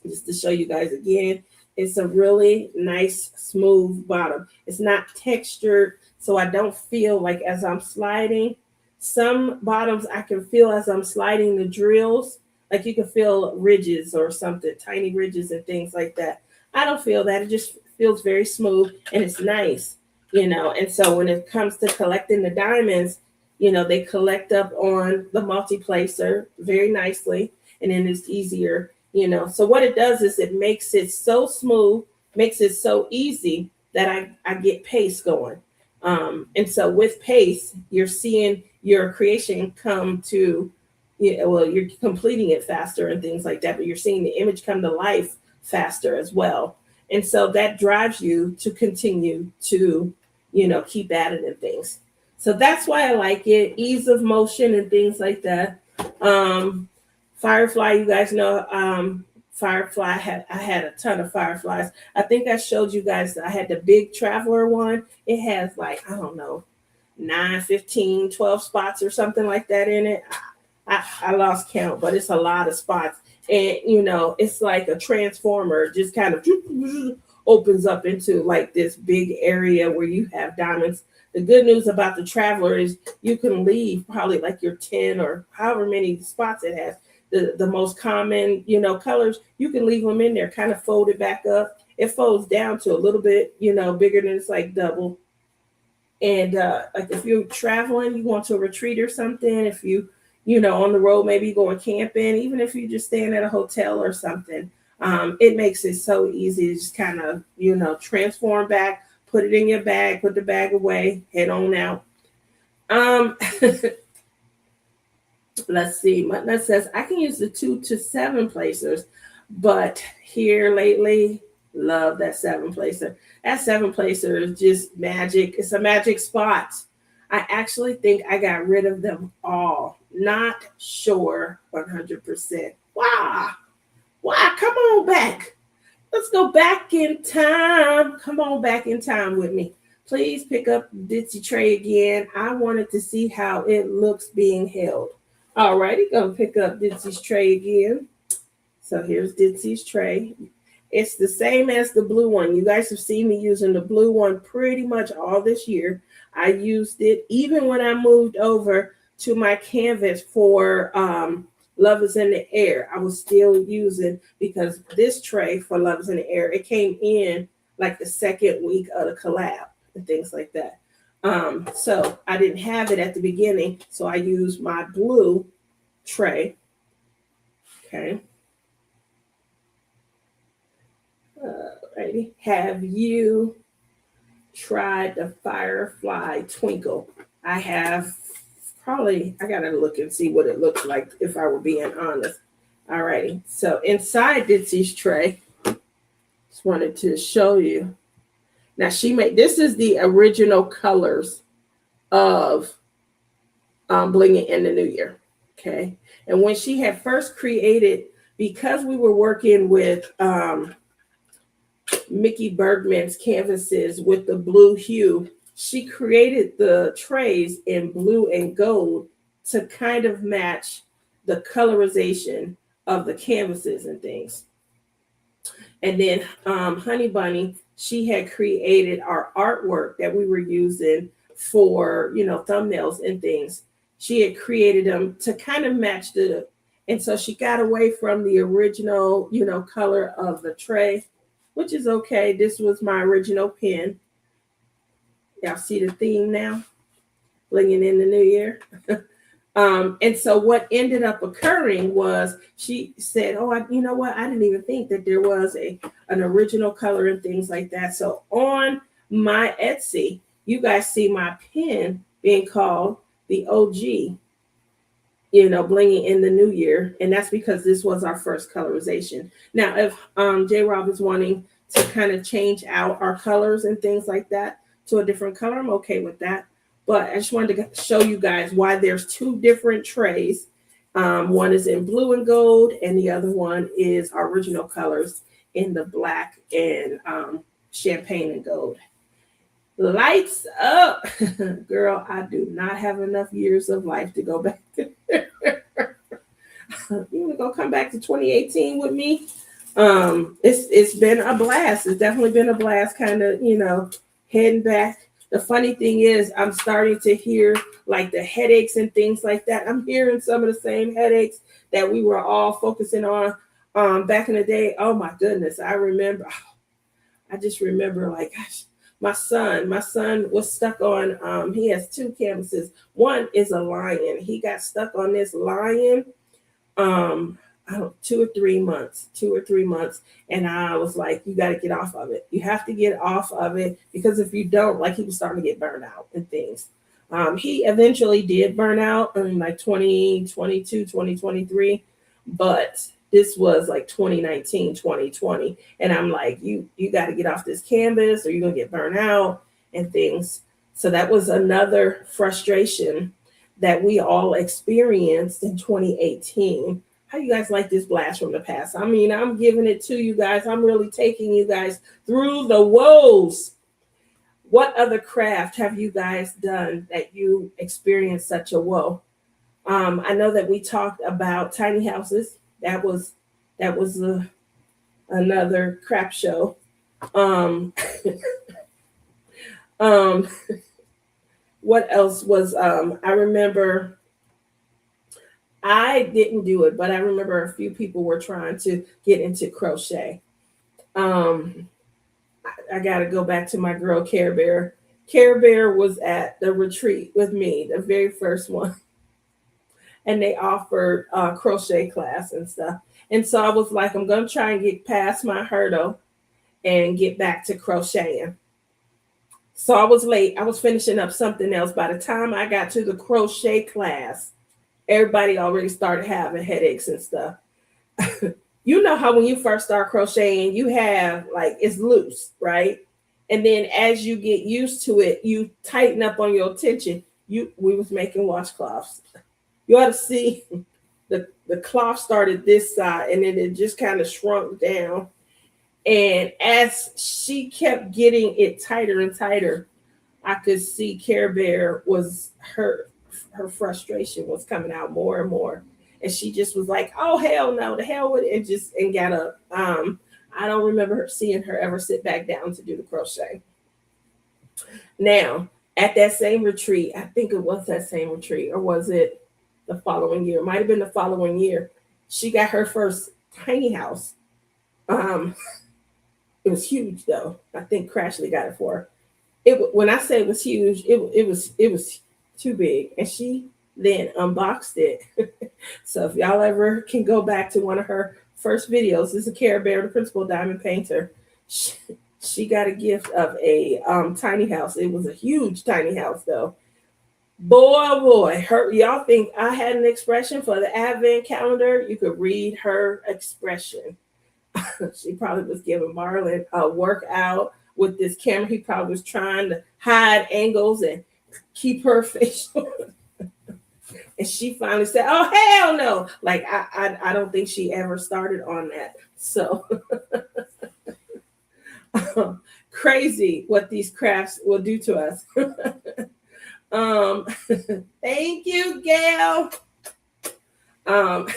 Just to show you guys again, it's a really nice smooth bottom. It's not textured, so I don't feel like as I'm sliding. Some bottoms I can feel as I'm sliding the drills, like you can feel ridges or something, tiny ridges and things like that. I don't feel that. It just feels very smooth and it's nice, you know. And so when it comes to collecting the diamonds, you know, they collect up on the multi-placer very nicely, and then it's easier, you know. So what it does is it makes it so smooth, makes it so easy that I get pace going. And so with pace, you're seeing your creation come to, you know, well, you're completing it faster and things like that, but you're seeing the image come to life faster as well. And so that drives you to continue to, you know, keep at it and things. So that's why I like it, ease of motion and things like that. Firefly, you guys know, Firefly, I had a ton of Fireflies. I think I showed you guys that I had the big traveler one. It has like, I don't know, 9, 15, 12 spots or something like that in it. I lost count, but it's a lot of spots. And, you know, it's like a transformer, just kind of opens up into like this big area where you have diamonds. The good news about the traveler is you can leave probably like your 10 or however many spots it has. the most common, you know, colors, you can leave them in there, kind of fold it back up. It folds down to a little bit, you know, bigger than it's like double. And like if you're traveling, you want to retreat or something, if you know, on the road, maybe going camping, even if you're just staying at a hotel or something, it makes it so easy to just kind of, you know, transform back, put it in your bag, put the bag away, head on out. Um, let's see. Mutnut says I can use the 2 to 7 placers, but here lately, love that 7 placer. That 7 placer is just magic. It's a magic spot. I actually think I got rid of them all. Not sure 100%. Why? Why? Come on back. Let's go back in time. Come on back in time with me. Please pick up Ditzy tray again. I wanted to see how it looks being held. Alrighty, gonna pick up Ditzy's tray again. So here's Ditzy's tray. It's the same as the blue one. You guys have seen me using the blue one pretty much all this year. I used it even when I moved over to my canvas for Love is in the Air. I was still using, because this tray for Love is in the Air, it came in like the second week of the collab and things like that. So I didn't have it at the beginning, so I used my blue tray. Okay. Alrighty. Have you tried the Firefly Twinkle? I have. Probably, I gotta look and see what it looks like if I were being honest. Alrighty. So inside Ditzy's tray, just wanted to show you. Now she made, this is the original colors of Blinging in the New Year. Okay. And when she had first created, because we were working with Mickey Bergman's canvases with the blue hue, she created the trays in blue and gold to kind of match the colorization of the canvases and things. And then Honey Bunny, she had created our artwork that we were using for, you know, thumbnails and things. She had created them to kind of match the, and so she got away from the original, you know, color of the tray, which is okay. This was my original pen. Y'all see the theme now? Blinging in the New Year. And so what ended up occurring was she said, oh, you know what? I didn't even think that there was an original color and things like that. So on my Etsy, you guys see my pen being called the OG, you know, Blinging in the New Year. And that's because this was our first colorization. Now, if J. Rob is wanting to kind of change out our colors and things like that to a different color, I'm okay with that. But I just wanted to show you guys why there's 2 different trays. One is in blue and gold, and the other one is our original colors in the black and champagne and gold. Lights up. Girl, I do not have enough years of life to go back to there. You want to go come back to 2018 with me? It's been a blast. It's definitely been a blast, kind of, you know, heading back. The funny thing is, I'm starting to hear like the headaches and things like that. I'm hearing some of the same headaches that we were all focusing on back in the day. Oh my goodness, I remember. I just remember, like, gosh, my son was stuck on. He has 2 canvases. One is a lion. He got stuck on this lion. I don't, 2 or 3 months. And I was like, you got to get off of it. You have to get off of it, because if you don't, like, he was starting to get burned out and things. He eventually did burn out in like 2022, 2023, but this was like 2019, 2020. And I'm like, you got to get off this canvas or you're going to get burned out and things. So that was another frustration that we all experienced in 2018. How you guys like this blast from the past? I mean, I'm giving it to you guys. I'm really taking you guys through the woes. What other craft have you guys done that you experienced such a woe? I know that we talked about tiny houses. That was another crap show. What else was? I remember I didn't do it, but I remember a few people were trying to get into crochet. Um, I got to go back to my girl Care Bear. Care Bear was at the retreat with me, the very first one, and they offered crochet class and stuff. And so I was like, I'm gonna try and get past my hurdle and get back to crocheting. So I was late. I was finishing up something else. By the time I got to the crochet class, everybody already started having headaches and stuff. You know how when you first start crocheting, you have like it's loose, right? And then as you get used to it, you tighten up on your tension. We was making washcloths. You ought to see the cloth started this side and then it just kind of shrunk down. And as she kept getting it tighter and tighter, I could see Care Bear was her frustration was coming out more and more. And she just was like, oh hell no, the hell with it, and got up. I don't remember seeing her ever sit back down to do the crochet. Now, at that same retreat, I think it was that same retreat, or was it the following year? It might have been the following year. She got her first tiny house. Um, it was huge though. I think Crashly got it for her. When I say it was huge, it was too big, and she then unboxed it. So if y'all ever can go back to one of her first videos, this is Care Bear, the principal diamond painter. She got a gift of a tiny house. It was a huge tiny house though. Boy, oh boy, y'all think I had an expression for the advent calendar? You could read her expression. She probably was giving Marlon a workout with this camera. He probably was trying to hide angles and keep her facial. And she finally said, "Oh hell no!" Like I don't think she ever started on that. So crazy what these crafts will do to us. Thank you, Gail. Um,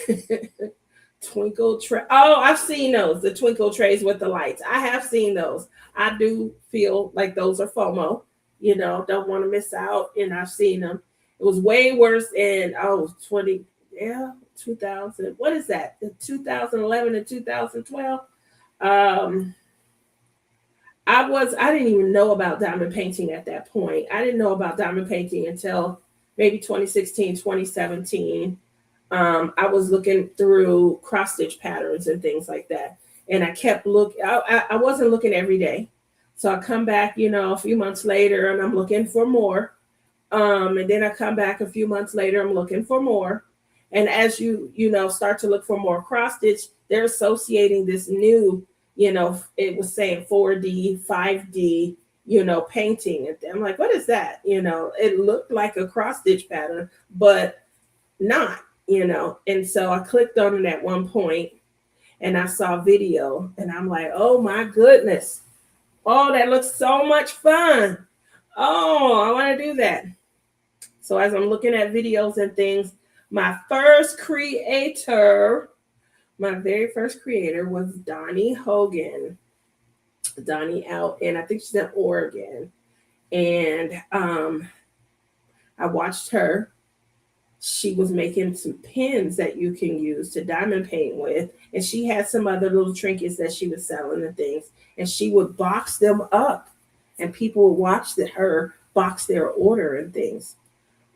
twinkle tray. Oh, I've seen those. The twinkle trays with the lights. I have seen those. I do feel like those are FOMO. You know, don't want to miss out. And I've seen them. It was way worse in 2000. What is that? The 2011 and 2012. Um, I didn't even know about diamond painting at that point. I didn't know about diamond painting until maybe 2016, 2017. I was looking through cross stitch patterns and things like that. And I kept looking, I wasn't looking every day. So I come back, a few months later and I'm looking for more. And then I come back a few months later, I'm looking for more. And as you start to look for more cross stitch, they're associating this new, it was saying 4D, 5D, painting. And I'm like, what is that? It looked like a cross stitch pattern, but not, And so I clicked on it at one point and I saw video and I'm like, oh my goodness. Oh, that looks so much fun. Oh, I want to do that. So as I'm looking at videos and things, my very first creator was Donnie Hogan. Donnie out, and I think she's in Oregon. And I watched her. She was making some pins that you can use to diamond paint with. And she had some other little trinkets that she was selling and things. And she would box them up. And people would watch her box their order and things.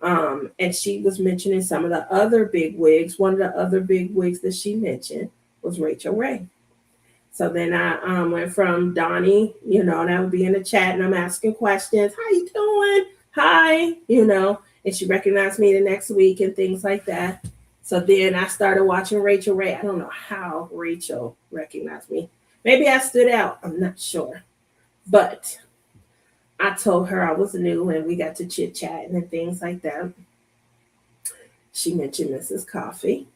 And she was mentioning some of the other big wigs. One of the other big wigs that she mentioned was Rachel Ray. So then I went from Donnie, and I would be in the chat and I'm asking questions. How you doing? Hi, and she recognized me the next week and things like that. So then I started watching Rachel Ray. I don't know how Rachel recognized me. Maybe I stood out. I'm not sure. But I told her I was new and we got to chit chatting and things like that. She mentioned Mrs. Coffee.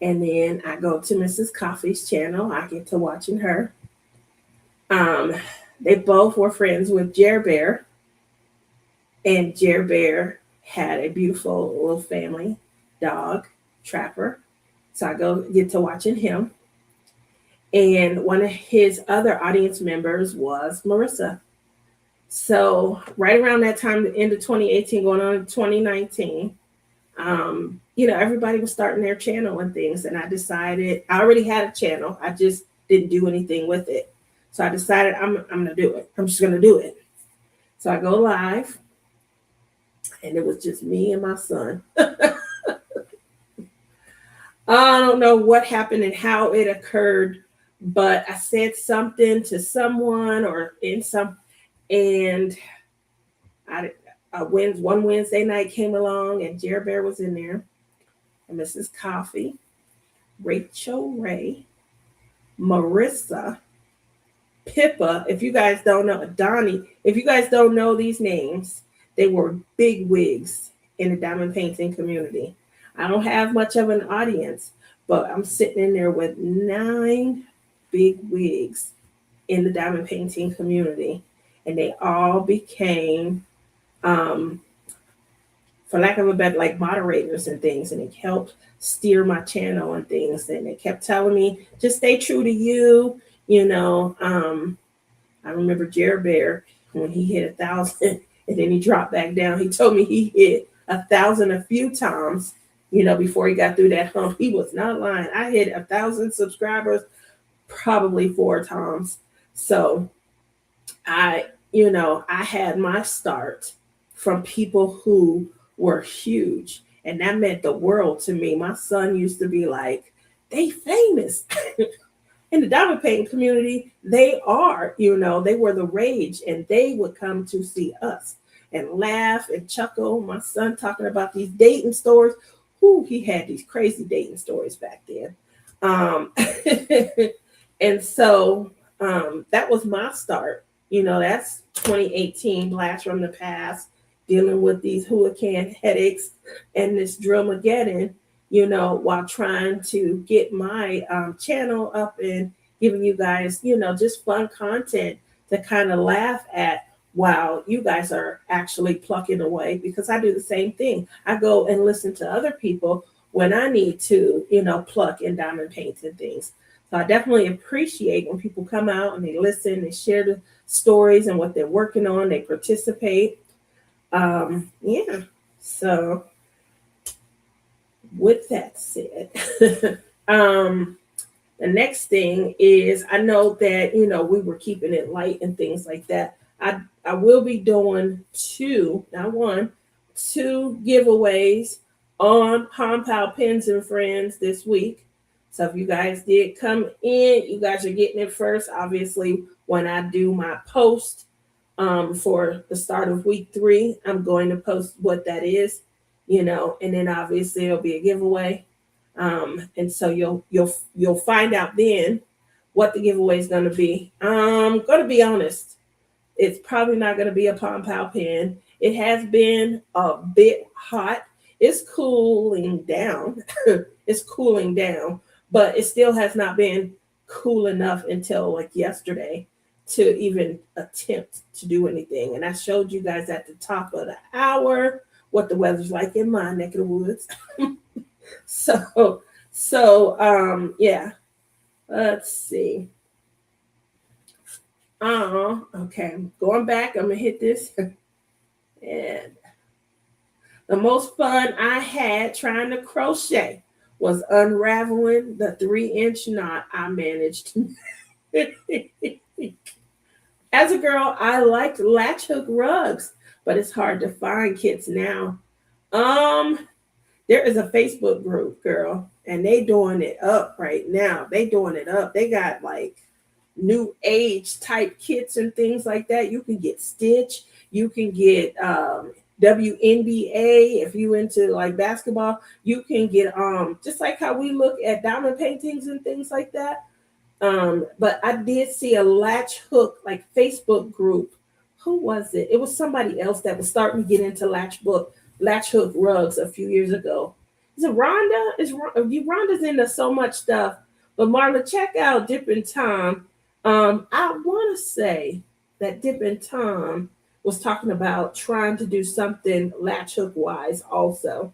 And then I go to Mrs. Coffee's channel. I get to watching her. They both were friends with Jer Bear. And Jer Bear had a beautiful little family dog, Trapper. So I get to watching him. And one of his other audience members was Marissa. So right around that time, the end of 2018, going on to 2019, Everybody was starting their channel and things. And I decided I already had a channel. I just didn't do anything with it. So I decided I'm going to do it. I'm just going to do it. So I go live and it was just me and my son. I don't know what happened and how it occurred, but I said something to someone or in some, and one Wednesday night came along and Jerry Bear was in there, and Mrs. Coffee, Rachel Ray, Marissa, Pippa. If you guys don't know, Donnie. If you guys don't know these names, they were big wigs in the diamond painting community. I don't have much of an audience, but I'm sitting in there with 9 big wigs in the diamond painting community, and they all became, for lack of a better, like moderators and things, and it helped steer my channel and things. And they kept telling me, just stay true to you. I remember Jerry Bear when he hit 1,000 and then he dropped back down. He told me he hit 1,000 a few times, before he got through that hump. He was not lying. I hit 1,000 subscribers probably 4 times. So I had my start from people who were huge, and that meant the world to me. My son used to be like, they famous. In the diamond painting community, they are, they were the rage, and they would come to see us and laugh and chuckle. My son talking about these dating stories. He had these crazy dating stories back then. And so that was my start. That's 2018, blast from the past, dealing with these hurricane headaches and this Dramageddon, while trying to get my channel up and giving you guys, just fun content to kind of laugh at while you guys are actually plucking away, because I do the same thing. I go and listen to other people when I need to, pluck and diamond paint and things. So I definitely appreciate when people come out and they listen, they share the stories and what they're working on, they participate. Yeah. So with that said, the next thing is, I know that, we were keeping it light and things like that. I will be doing 2, not 1, 2 giveaways on Compound Pens and Friends this week. So if you guys did come in, you guys are getting it first. Obviously, when I do my post for the start of week 3, I'm going to post what that is, and then obviously it'll be a giveaway. And so you'll find out then what the giveaway is going to be. I'm going to be honest. It's probably not going to be a Pom Pow pen. It has been a bit hot. It's cooling down. It's cooling down, but it still has not been cool enough until like yesterday to even attempt to do anything. And I showed you guys at the top of the hour what the weather's like in my neck of the woods. Yeah. Let's see. Okay. Going back, I'm gonna hit this. And the most fun I had trying to crochet was unraveling the 3-inch knot I managed. As a girl, I liked latch hook rugs, but it's hard to find kits now. There is a Facebook group, girl, and they doing it up right now. They doing it up. They got like new age type kits and things like that. You can get Stitch. You can get WNBA if you into like basketball. You can get just like how we look at diamond paintings and things like that. But I did see a latch hook like Facebook group. Who was it? It was somebody else that was starting to get into latch hook rugs a few years ago. Is it Rhonda? Rhonda's into so much stuff. But Marla, check out Dippin' Tom. I want to say that Dippin' Tom was talking about trying to do something latch hook wise also.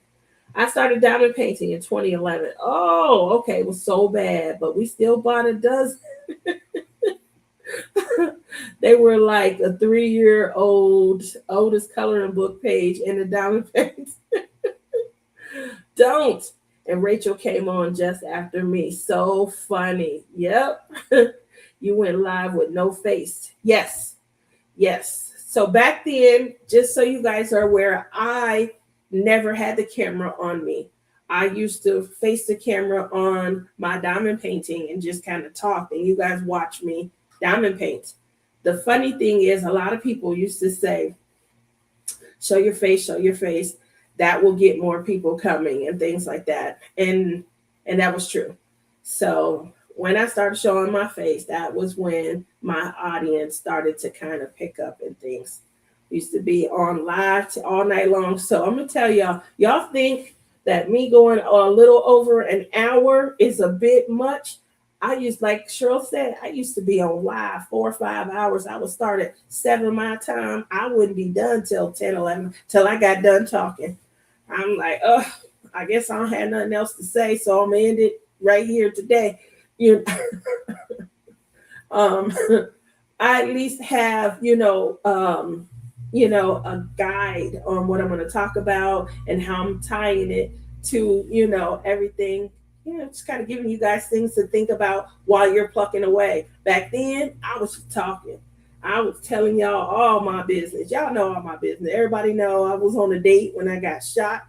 I started diamond painting in 2011. Oh, okay. It was so bad, but we still bought a dozen. They were like a 3-year-old oldest coloring book page in the diamond paints. don't. And Rachel came on just after me. So funny. Yep. You went live with no face. Yes. Yes. So back then, just so you guys are aware, I never had the camera on me. I used to face the camera on my diamond painting and just kind of talk, and you guys watch me diamond paint. The funny thing is, a lot of people used to say, show your face, show your face. That will get more people coming and things like that. And that was true. So when I started showing my face, that was when my audience started to kind of pick up and things. Used to be on live all night long. So I'm gonna tell y'all think that me going a little over an hour is a bit much. I used, like Cheryl said, I used to be on live 4 or 5 hours. I would start at 7 my time. I wouldn't be done till 10, 11, till I got done talking. I'm like, oh, I guess I don't have nothing else to say, so I'm gonna end it right here today. You um I at least have, a guide on what I'm going to talk about and how I'm tying it to, everything. Just kind of giving you guys things to think about while you're plucking away. Back then, I was talking. I was telling y'all all my business. Y'all know all my business. Everybody know I was on a date when I got shot.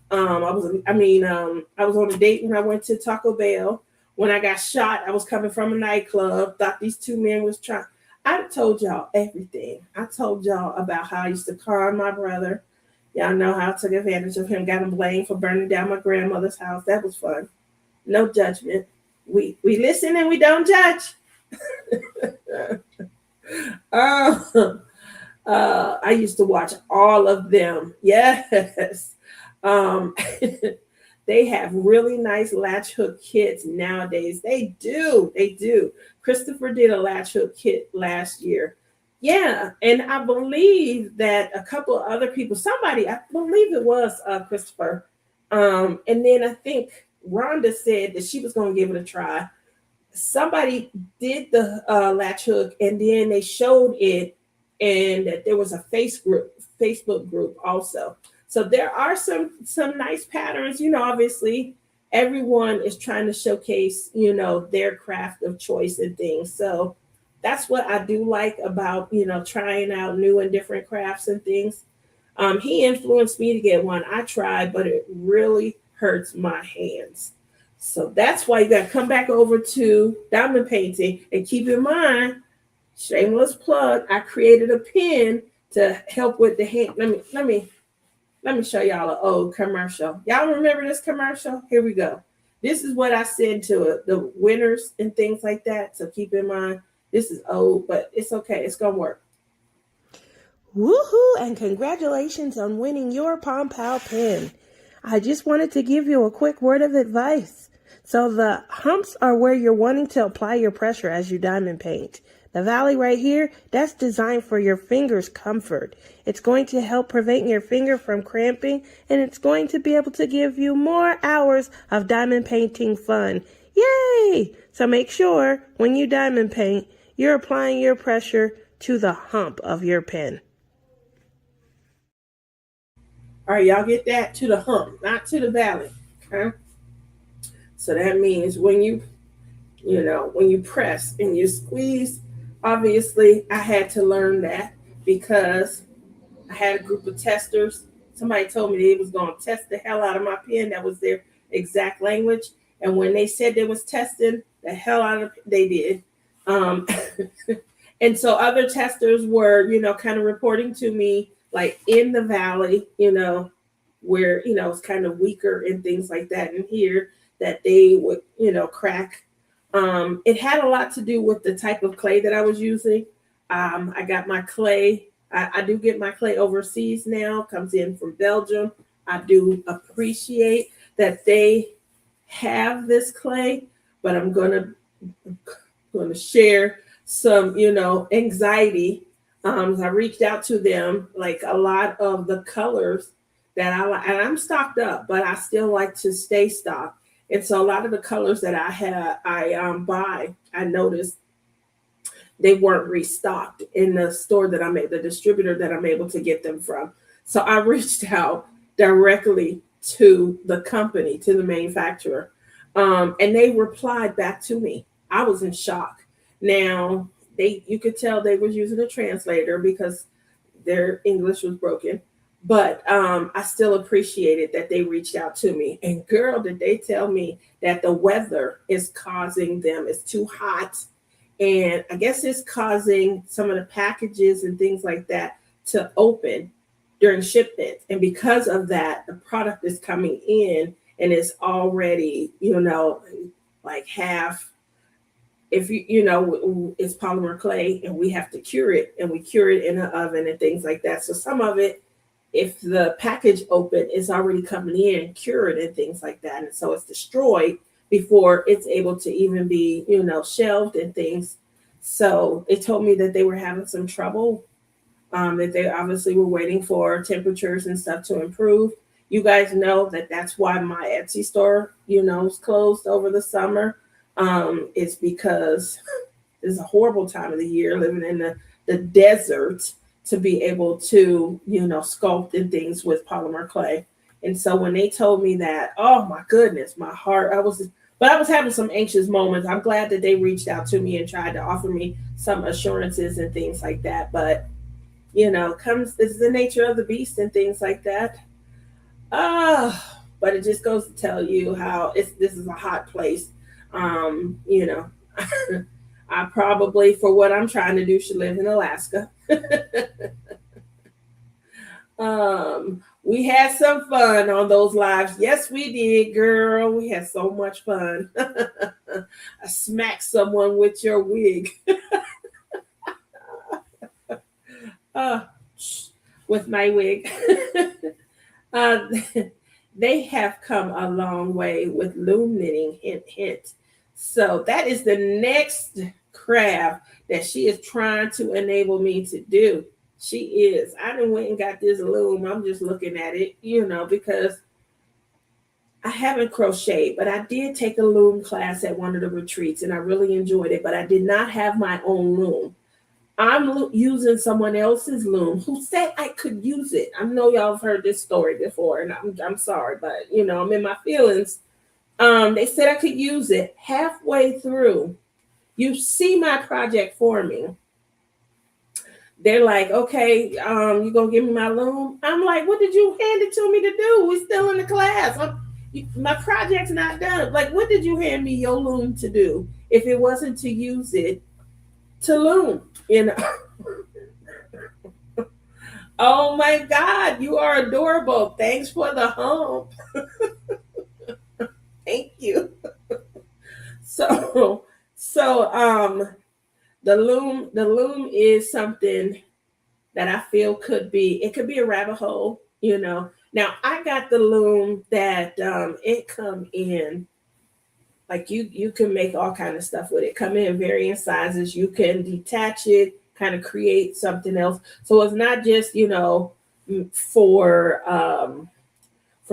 I was on a date when I went to Taco Bell. When I got shot, I was coming from a nightclub. Thought these two men was trying. I told y'all everything. I told y'all about how I used to con my brother. Y'all know how I took advantage of him, got him blamed for burning down my grandmother's house. That was fun. No judgment. We listen and we don't judge. I used to watch all of them. Yes. Um, they have really nice latch hook kits nowadays. They do. They do. Christopher did a latch hook kit last year. Yeah. And I believe that a couple of other people, somebody, I believe it was Christopher. And then I think Rhonda said that she was going to give it a try. Somebody did the latch hook and then they showed it, and that there was a Facebook group also. So there are some nice patterns. Obviously everyone is trying to showcase, their craft of choice and things. So that's what I do like about, trying out new and different crafts and things. He influenced me to get one. I tried, but it really hurts my hands. So that's why you got to come back over to diamond painting, and keep in mind, shameless plug, I created a pen to help with the hand. Let me show y'all an old commercial. Y'all remember this commercial? Here we go. This is what I send to the winners and things like that. So keep in mind, this is old, but it's okay. It's going to work. Woohoo! And congratulations on winning your Pom Pow pen. I just wanted to give you a quick word of advice. So the humps are where you're wanting to apply your pressure as you diamond paint. The valley right here, that's designed for your finger's comfort. It's going to help prevent your finger from cramping, and it's going to be able to give you more hours of diamond painting fun. Yay! So make sure when you diamond paint, you're applying your pressure to the hump of your pen. All right, y'all get that? To the hump, not to the valley. Okay? So that means when you press and you squeeze, obviously I had to learn that because I had a group of testers. Somebody told me they was going to test the hell out of my pen. That was their exact language. And when they said they was testing the hell out of, they did. And so other testers were, kind of reporting to me, like in the valley, where, it's kind of weaker and things like that. And here that they would, crack. It had a lot to do with the type of clay that I was using. I got my clay. I do get my clay overseas now, comes in from Belgium. I do appreciate that they have this clay, but I'm going to share some, anxiety. I reached out to them, like a lot of the colors that I like, and I'm stocked up, but I still like to stay stocked. And so a lot of the colors that I buy, I noticed they weren't restocked in the store the distributor that I'm able to get them from. So I reached out directly to the company, to the manufacturer. And they replied back to me. I was in shock. Now, you could tell they was using a translator because their English was broken. But I still appreciated that they reached out to me. And girl, did they tell me that the weather is causing them, it's too hot. And I guess it's causing some of the packages and things like that to open during shipment. And because of that, the product is coming in and it's already, like half, if it's polymer clay and we have to cure it, and we cure it in an oven and things like that. So some of it, if the package open, is already coming in cured and things like that, and so it's destroyed before it's able to even be shelved and things. So they told me that they were having some trouble, that they obviously were waiting for temperatures and stuff to improve. You guys know that that's why my Etsy store is closed over the summer. It's because it's a horrible time of the year living in the desert to be able to, sculpt and things with polymer clay. And so when they told me that, oh my goodness, my heart, I was having some anxious moments. I'm glad that they reached out to me and tried to offer me some assurances and things like that. But, this is the nature of the beast and things like that. But it just goes to tell you how this is a hot place. Um, you know, I probably, for what I'm trying to do, should live in Alaska. We had some fun on those lives. Yes, we did, girl. We had so much fun. I smacked someone with your wig. uh, with my wig. uh, they have come a long way with loom knitting, hint, hint. So that is the next craft that she is trying to enable me to do. She is. I done went and got this loom. I'm just looking at it, because I haven't crocheted, but I did take a loom class at one of the retreats and I really enjoyed it, but I did not have my own loom. I'm using someone else's loom who said I could use it. I know y'all have heard this story before, and I'm sorry, but I'm in my feelings. They said I could use it. Halfway through, you see my project forming. They're like, okay, you gonna give me my loom? I'm like, what did you hand it to me to do? We're still in the class. My project's not done. Like, what did you hand me your loom to do if it wasn't to use it to loom? Oh my God, you are adorable. Thanks for the hump. Thank you. So, so the loom is something that I feel could be a rabbit hole. Now I got the loom that it come in, like you can make all kind of stuff with it. Come in varying sizes. You can detach it, kind of create something else. So it's not just for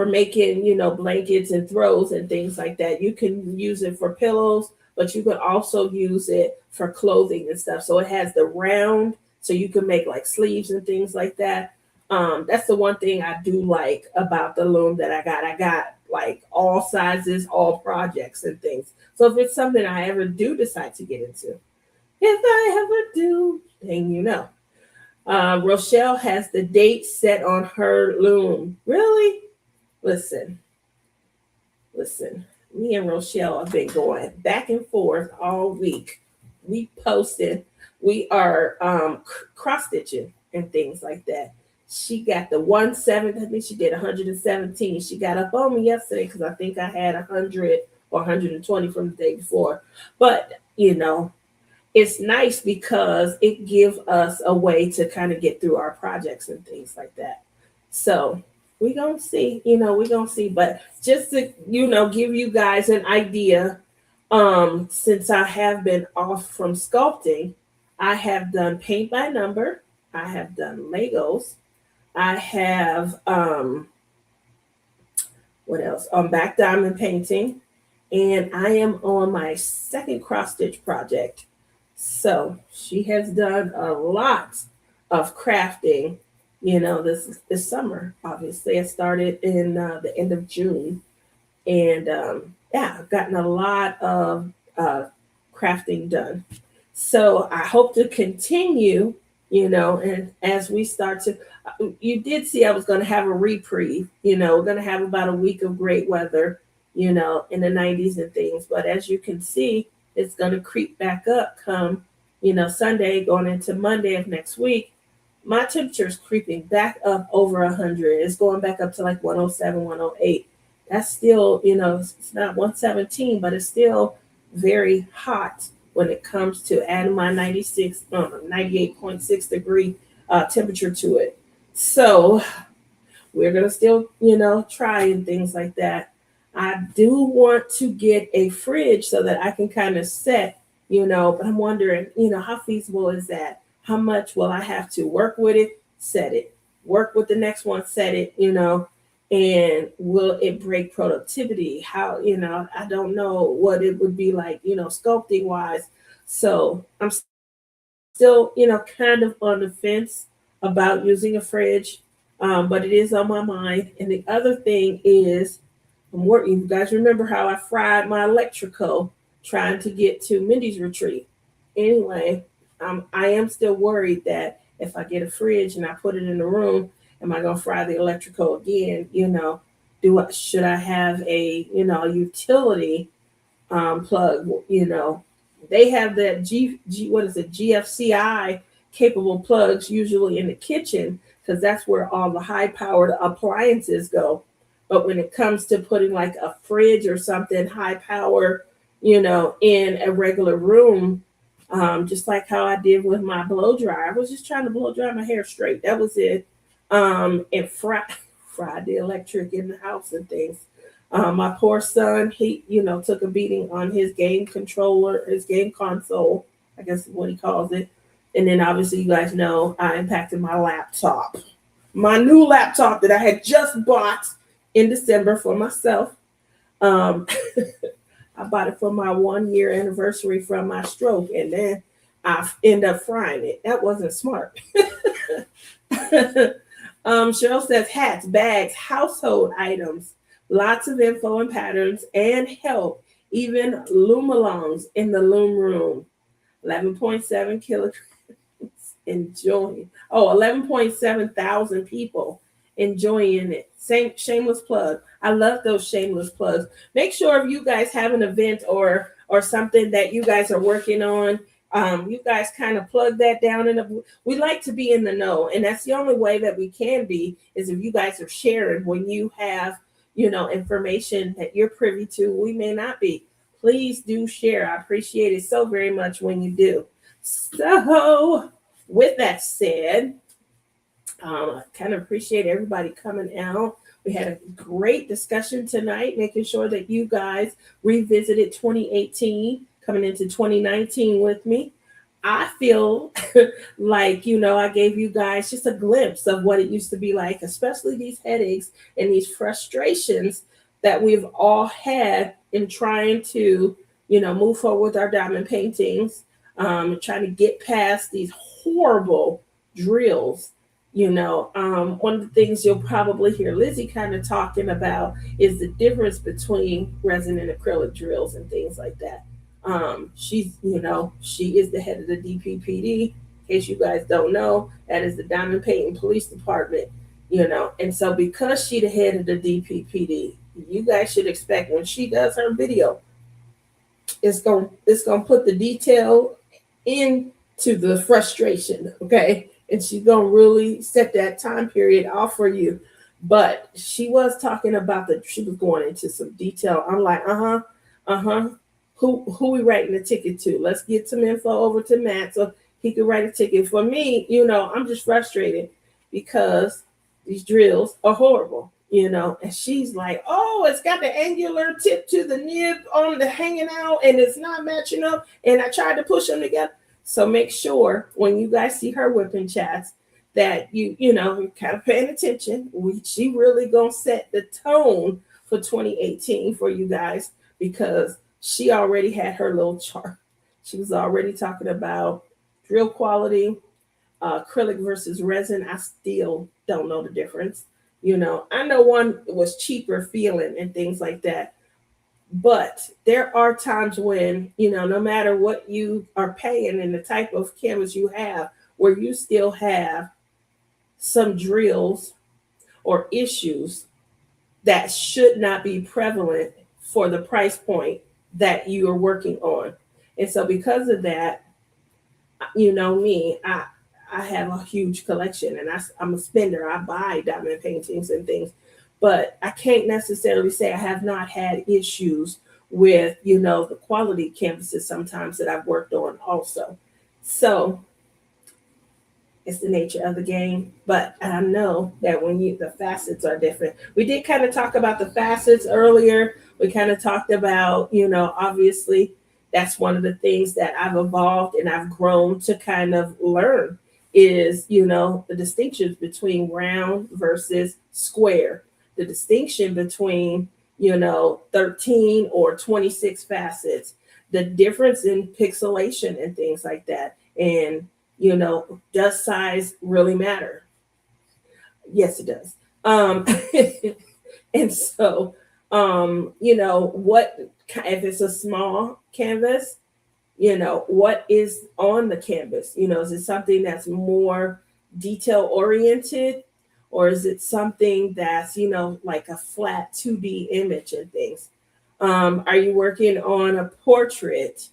making blankets and throws and things like that. You can use it for pillows, but you can also use it for clothing and stuff. So it has the round, so you can make like sleeves and things like that. That's the one thing I do like about the loom that I got. I got like all sizes, all projects and things. So if it's something I ever do decide to get into, if I ever do, then Rochelle has the date set on her loom. Really? Listen. Me and Rochelle have been going back and forth all week. We posted. We are cross stitching and things like that. She got the 1/7. I think she did 117. She got up on me yesterday because I think I had 100 or 120 from the day before. But it's nice because it gives us a way to kind of get through our projects and things like that. So we're gonna see, but just to, give you guys an idea, since I have been off from sculpting, I have done paint by number, I have done Legos, I have what else? Back diamond painting, and I am on my second cross stitch project. So she has done a lot of crafting this summer. Obviously, it started in the end of June, and yeah, I've gotten a lot of uh, crafting done. So I hope to continue, and as we start to, you did see I was going to have a reprieve. We're going to have about a week of great weather, in the 90s and things. But as you can see, it's going to creep back up come, Sunday going into Monday of next week. My temperature is creeping back up over 100. It's going back up to like 107, 108. That's still, it's not 117, but it's still very hot when it comes to adding my 98.6 degree temperature to it. So we're gonna still, try and things like that. I do want to get a fridge so that I can kind of set, but I'm wondering, how feasible is that? How much will I have to work with it, set it, work with the next one, set it, and will it break productivity? How, I don't know what it would be like, sculpting wise. So I'm still, kind of on the fence about using a fridge, but it is on my mind. And the other thing is, I'm working. You guys remember how I fried my electrical trying to get to Mindy's retreat? Anyway, I am still worried that if I get a fridge and I put it in the room, am I gonna fry the electrical again? Should I have a utility plug? They have that what is it, GFCI capable plugs usually in the kitchen because that's where all the high powered appliances go. But when it comes to putting like a fridge or something high power, in a regular room, just like how I did with my blow dryer, I was just trying to blow dry my hair straight. That was it. And fried the electric in the house and things. My poor son, he, took a beating on his game controller, his game console, I guess is what he calls it. And then obviously, you guys know I impacted my laptop, my new laptop that I had just bought in December for myself. Um, I bought it for my 1 year anniversary from my stroke, and then I end up frying it. That wasn't smart. Cheryl says hats, bags, household items, lots of info and patterns, and help, even loom alongs in the loom room. 11.7 kilograms enjoying. Oh, 11.7 thousand people enjoying it. Same shameless plug. I love those shameless plugs. Make sure if you guys have an event or something that you guys are working on, you guys kind of plug that down. And we like to be in the know, and that's the only way that we can be is if you guys are sharing when you have information that you're privy to. We may not be. Please do share. I appreciate it so very much when you do. So with that said, I kind of appreciate everybody coming out. We had a great discussion tonight, making sure that you guys revisited 2018, coming into 2019 with me. I feel like, I gave you guys just a glimpse of what it used to be like, especially these headaches and these frustrations that we've all had in trying to, move forward with our diamond paintings, trying to get past these horrible drills. One of the things you'll probably hear Lizzie kind of talking about is the difference between resin and acrylic drills and things like that. She is the head of the DPPD. In case you guys don't know, that is the Diamond Painting Police Department. And so because she the head of the DPPD, you guys should expect when she does her video, it's gonna put the detail into the frustration, okay? And she's gonna really set that time period off for you. But she was talking about she was going into some detail. I'm like, uh-huh. Who we writing the ticket to? Let's get some info over to Matt so he could write a ticket. For me, I'm just frustrated because these drills are horrible, and she's like, oh, it's got the angular tip to the nib on the hanging out and it's not matching up. And I tried to push them together. So make sure when you guys see her whipping chats that you're kind of paying attention. She really gonna set the tone for 2018 for you guys because she already had her little chart. She was already talking about drill quality, acrylic versus resin, I still don't know the difference. I know one was cheaper feeling and things like that. But there are times when, no matter what you are paying and the type of canvas you have, where you still have some drills or issues that should not be prevalent for the price point that you are working on. And so because of that, me, I have a huge collection, and I'm a spender. I buy diamond paintings and things, but I can't necessarily say I have not had issues with the quality canvases sometimes that I've worked on also. So it's the nature of the game, but I know that when the facets are different. We did kind of talk about the facets earlier. We kind of talked about, obviously that's one of the things that I've evolved and I've grown to kind of learn is, the distinctions between round versus square, the distinction between, 13 or 26 facets, the difference in pixelation and things like that. And does size really matter? Yes, it does. And so, what if it's a small canvas? What is on the canvas? Is it something that's more detail oriented, or is it something that's like a flat 2D image and things? Are you working on a portrait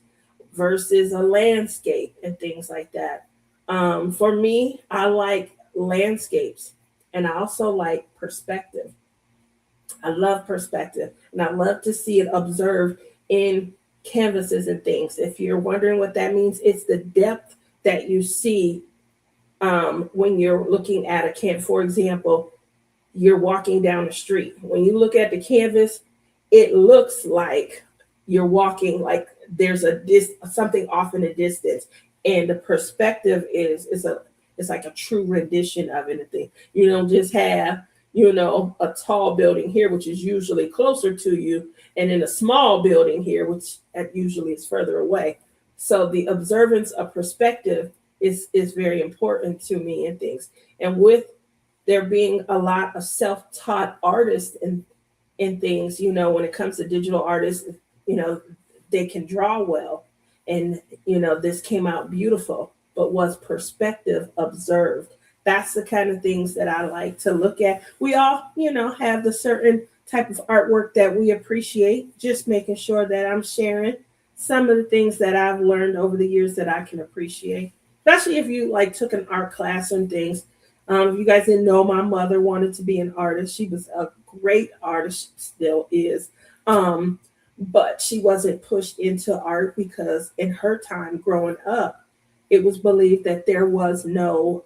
versus a landscape and things like that? For me, I like landscapes, and I also like perspective. I love perspective, and I love to see it observed in canvases and things. If you're wondering what that means, it's the depth that you see when you're looking at a canvas. For example, you're walking down the street. When you look at the canvas, it looks like you're walking like there's something off in the distance, and the perspective is like a true rendition of anything. You don't just have a tall building here, which is usually closer to you, and then a small building here, which usually is further away. So the observance of perspective is very important to me and things. And with there being a lot of self-taught artists and things, when it comes to digital artists, they can draw well. And, this came out beautiful, but was perspective observed? That's the kind of things that I like to look at. We all, have the certain type of artwork that we appreciate, just making sure that I'm sharing some of the things that I've learned over the years that I can appreciate, especially if you like took an art class and things. If you guys didn't know, my mother wanted to be an artist. She was a great artist, still is. But she wasn't pushed into art because in her time growing up, it was believed that there was no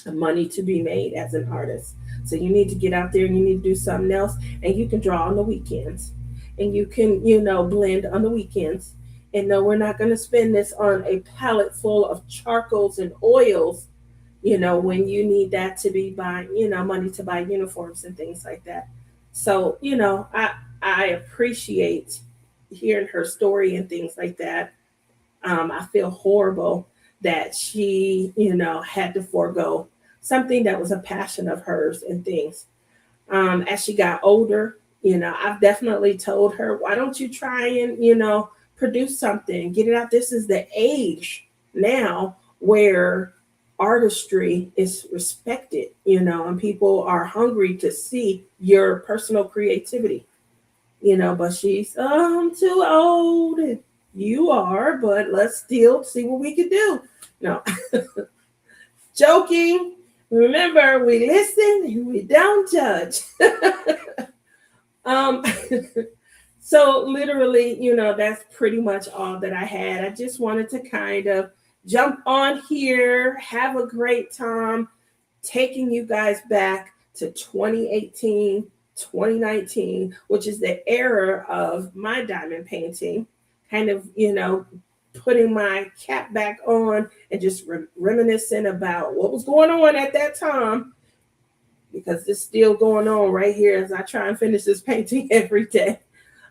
money to be made as an artist. So you need to get out there and you need to do something else. And you can draw on the weekends, and you can, blend on the weekends. And no, we're not going to spend this on a palette full of charcoals and oils, when you need that to be buying, money to buy uniforms and things like that. So, I appreciate hearing her story and things like that. I feel horrible that she, had to forego something that was a passion of hers and things. As she got older, I've definitely told her, why don't you try and, produce something, get it out. This is the age now where artistry is respected, and people are hungry to see your personal creativity, but she's, I'm too old. And you are, but let's still see what we can do. No, joking. Remember, we listen and we don't judge. um, so literally, that's pretty much all that I had. I just wanted to kind of jump on here, have a great time, taking you guys back to 2018, 2019, which is the era of my diamond painting, kind of, putting my cap back on and just reminiscing about what was going on at that time, because it's still going on right here as I try and finish this painting every day.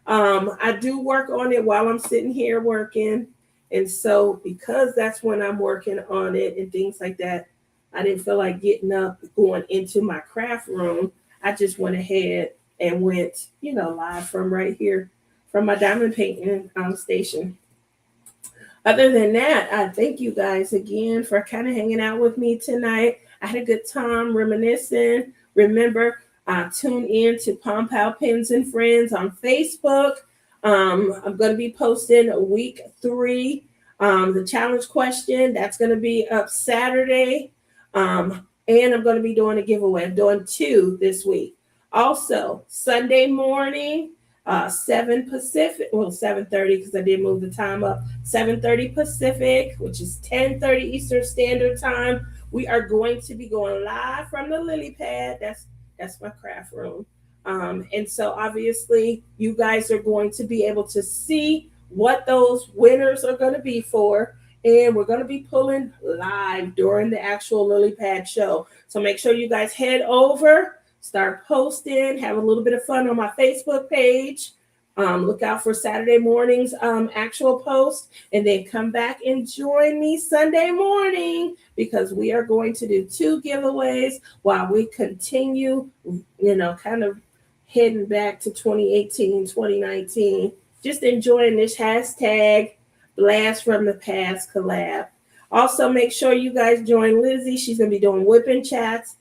I do work on it while I'm sitting here working, And so because that's when I'm working on it and things like that, I didn't feel like getting up, going into my craft room. I just went ahead and went, live from right here from my diamond painting station. Other than that, I thank you guys again for kind of hanging out with me tonight. I had a good time reminiscing. Remember, tune in to Pom Pow Pins and Friends on Facebook. I'm going to be posting week 3, the challenge question. That's going to be up Saturday. And I'm going to be doing a giveaway. I'm doing 2 this week. Also, Sunday morning, 7 Pacific, well, 7:30 because I did move the time up. 7:30 Pacific, which is 10:30 Eastern Standard Time. We are going to be going live from the lily pad. That's my craft room. And so obviously you guys are going to be able to see what those winners are going to be for. And we're going to be pulling live during the actual lily pad show. So make sure you guys head over, start posting, have a little bit of fun on my Facebook page. Look out for Saturday morning's actual post, and then come back and join me Sunday morning because we are going to do 2 giveaways while we continue, kind of heading back to 2018, 2019. Just enjoying this hashtag Blast from the Past collab. Also, make sure you guys join Lizzie. She's going to be doing whipping chats.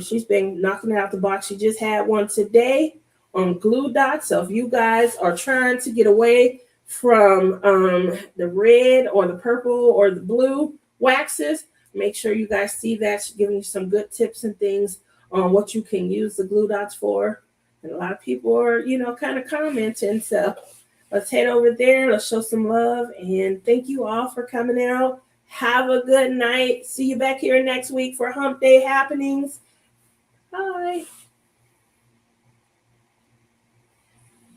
She's been knocking it out the box. She just had one today on glue dots. So if you guys are trying to get away from the red or the purple or the blue waxes, make sure you guys see that. She's giving you some good tips and things on what you can use the glue dots for. And a lot of people are, kind of commenting. So let's head over there. Let's show some love. And thank you all for coming out. Have a good night. See you back here next week for Hump Day Happenings. Bye.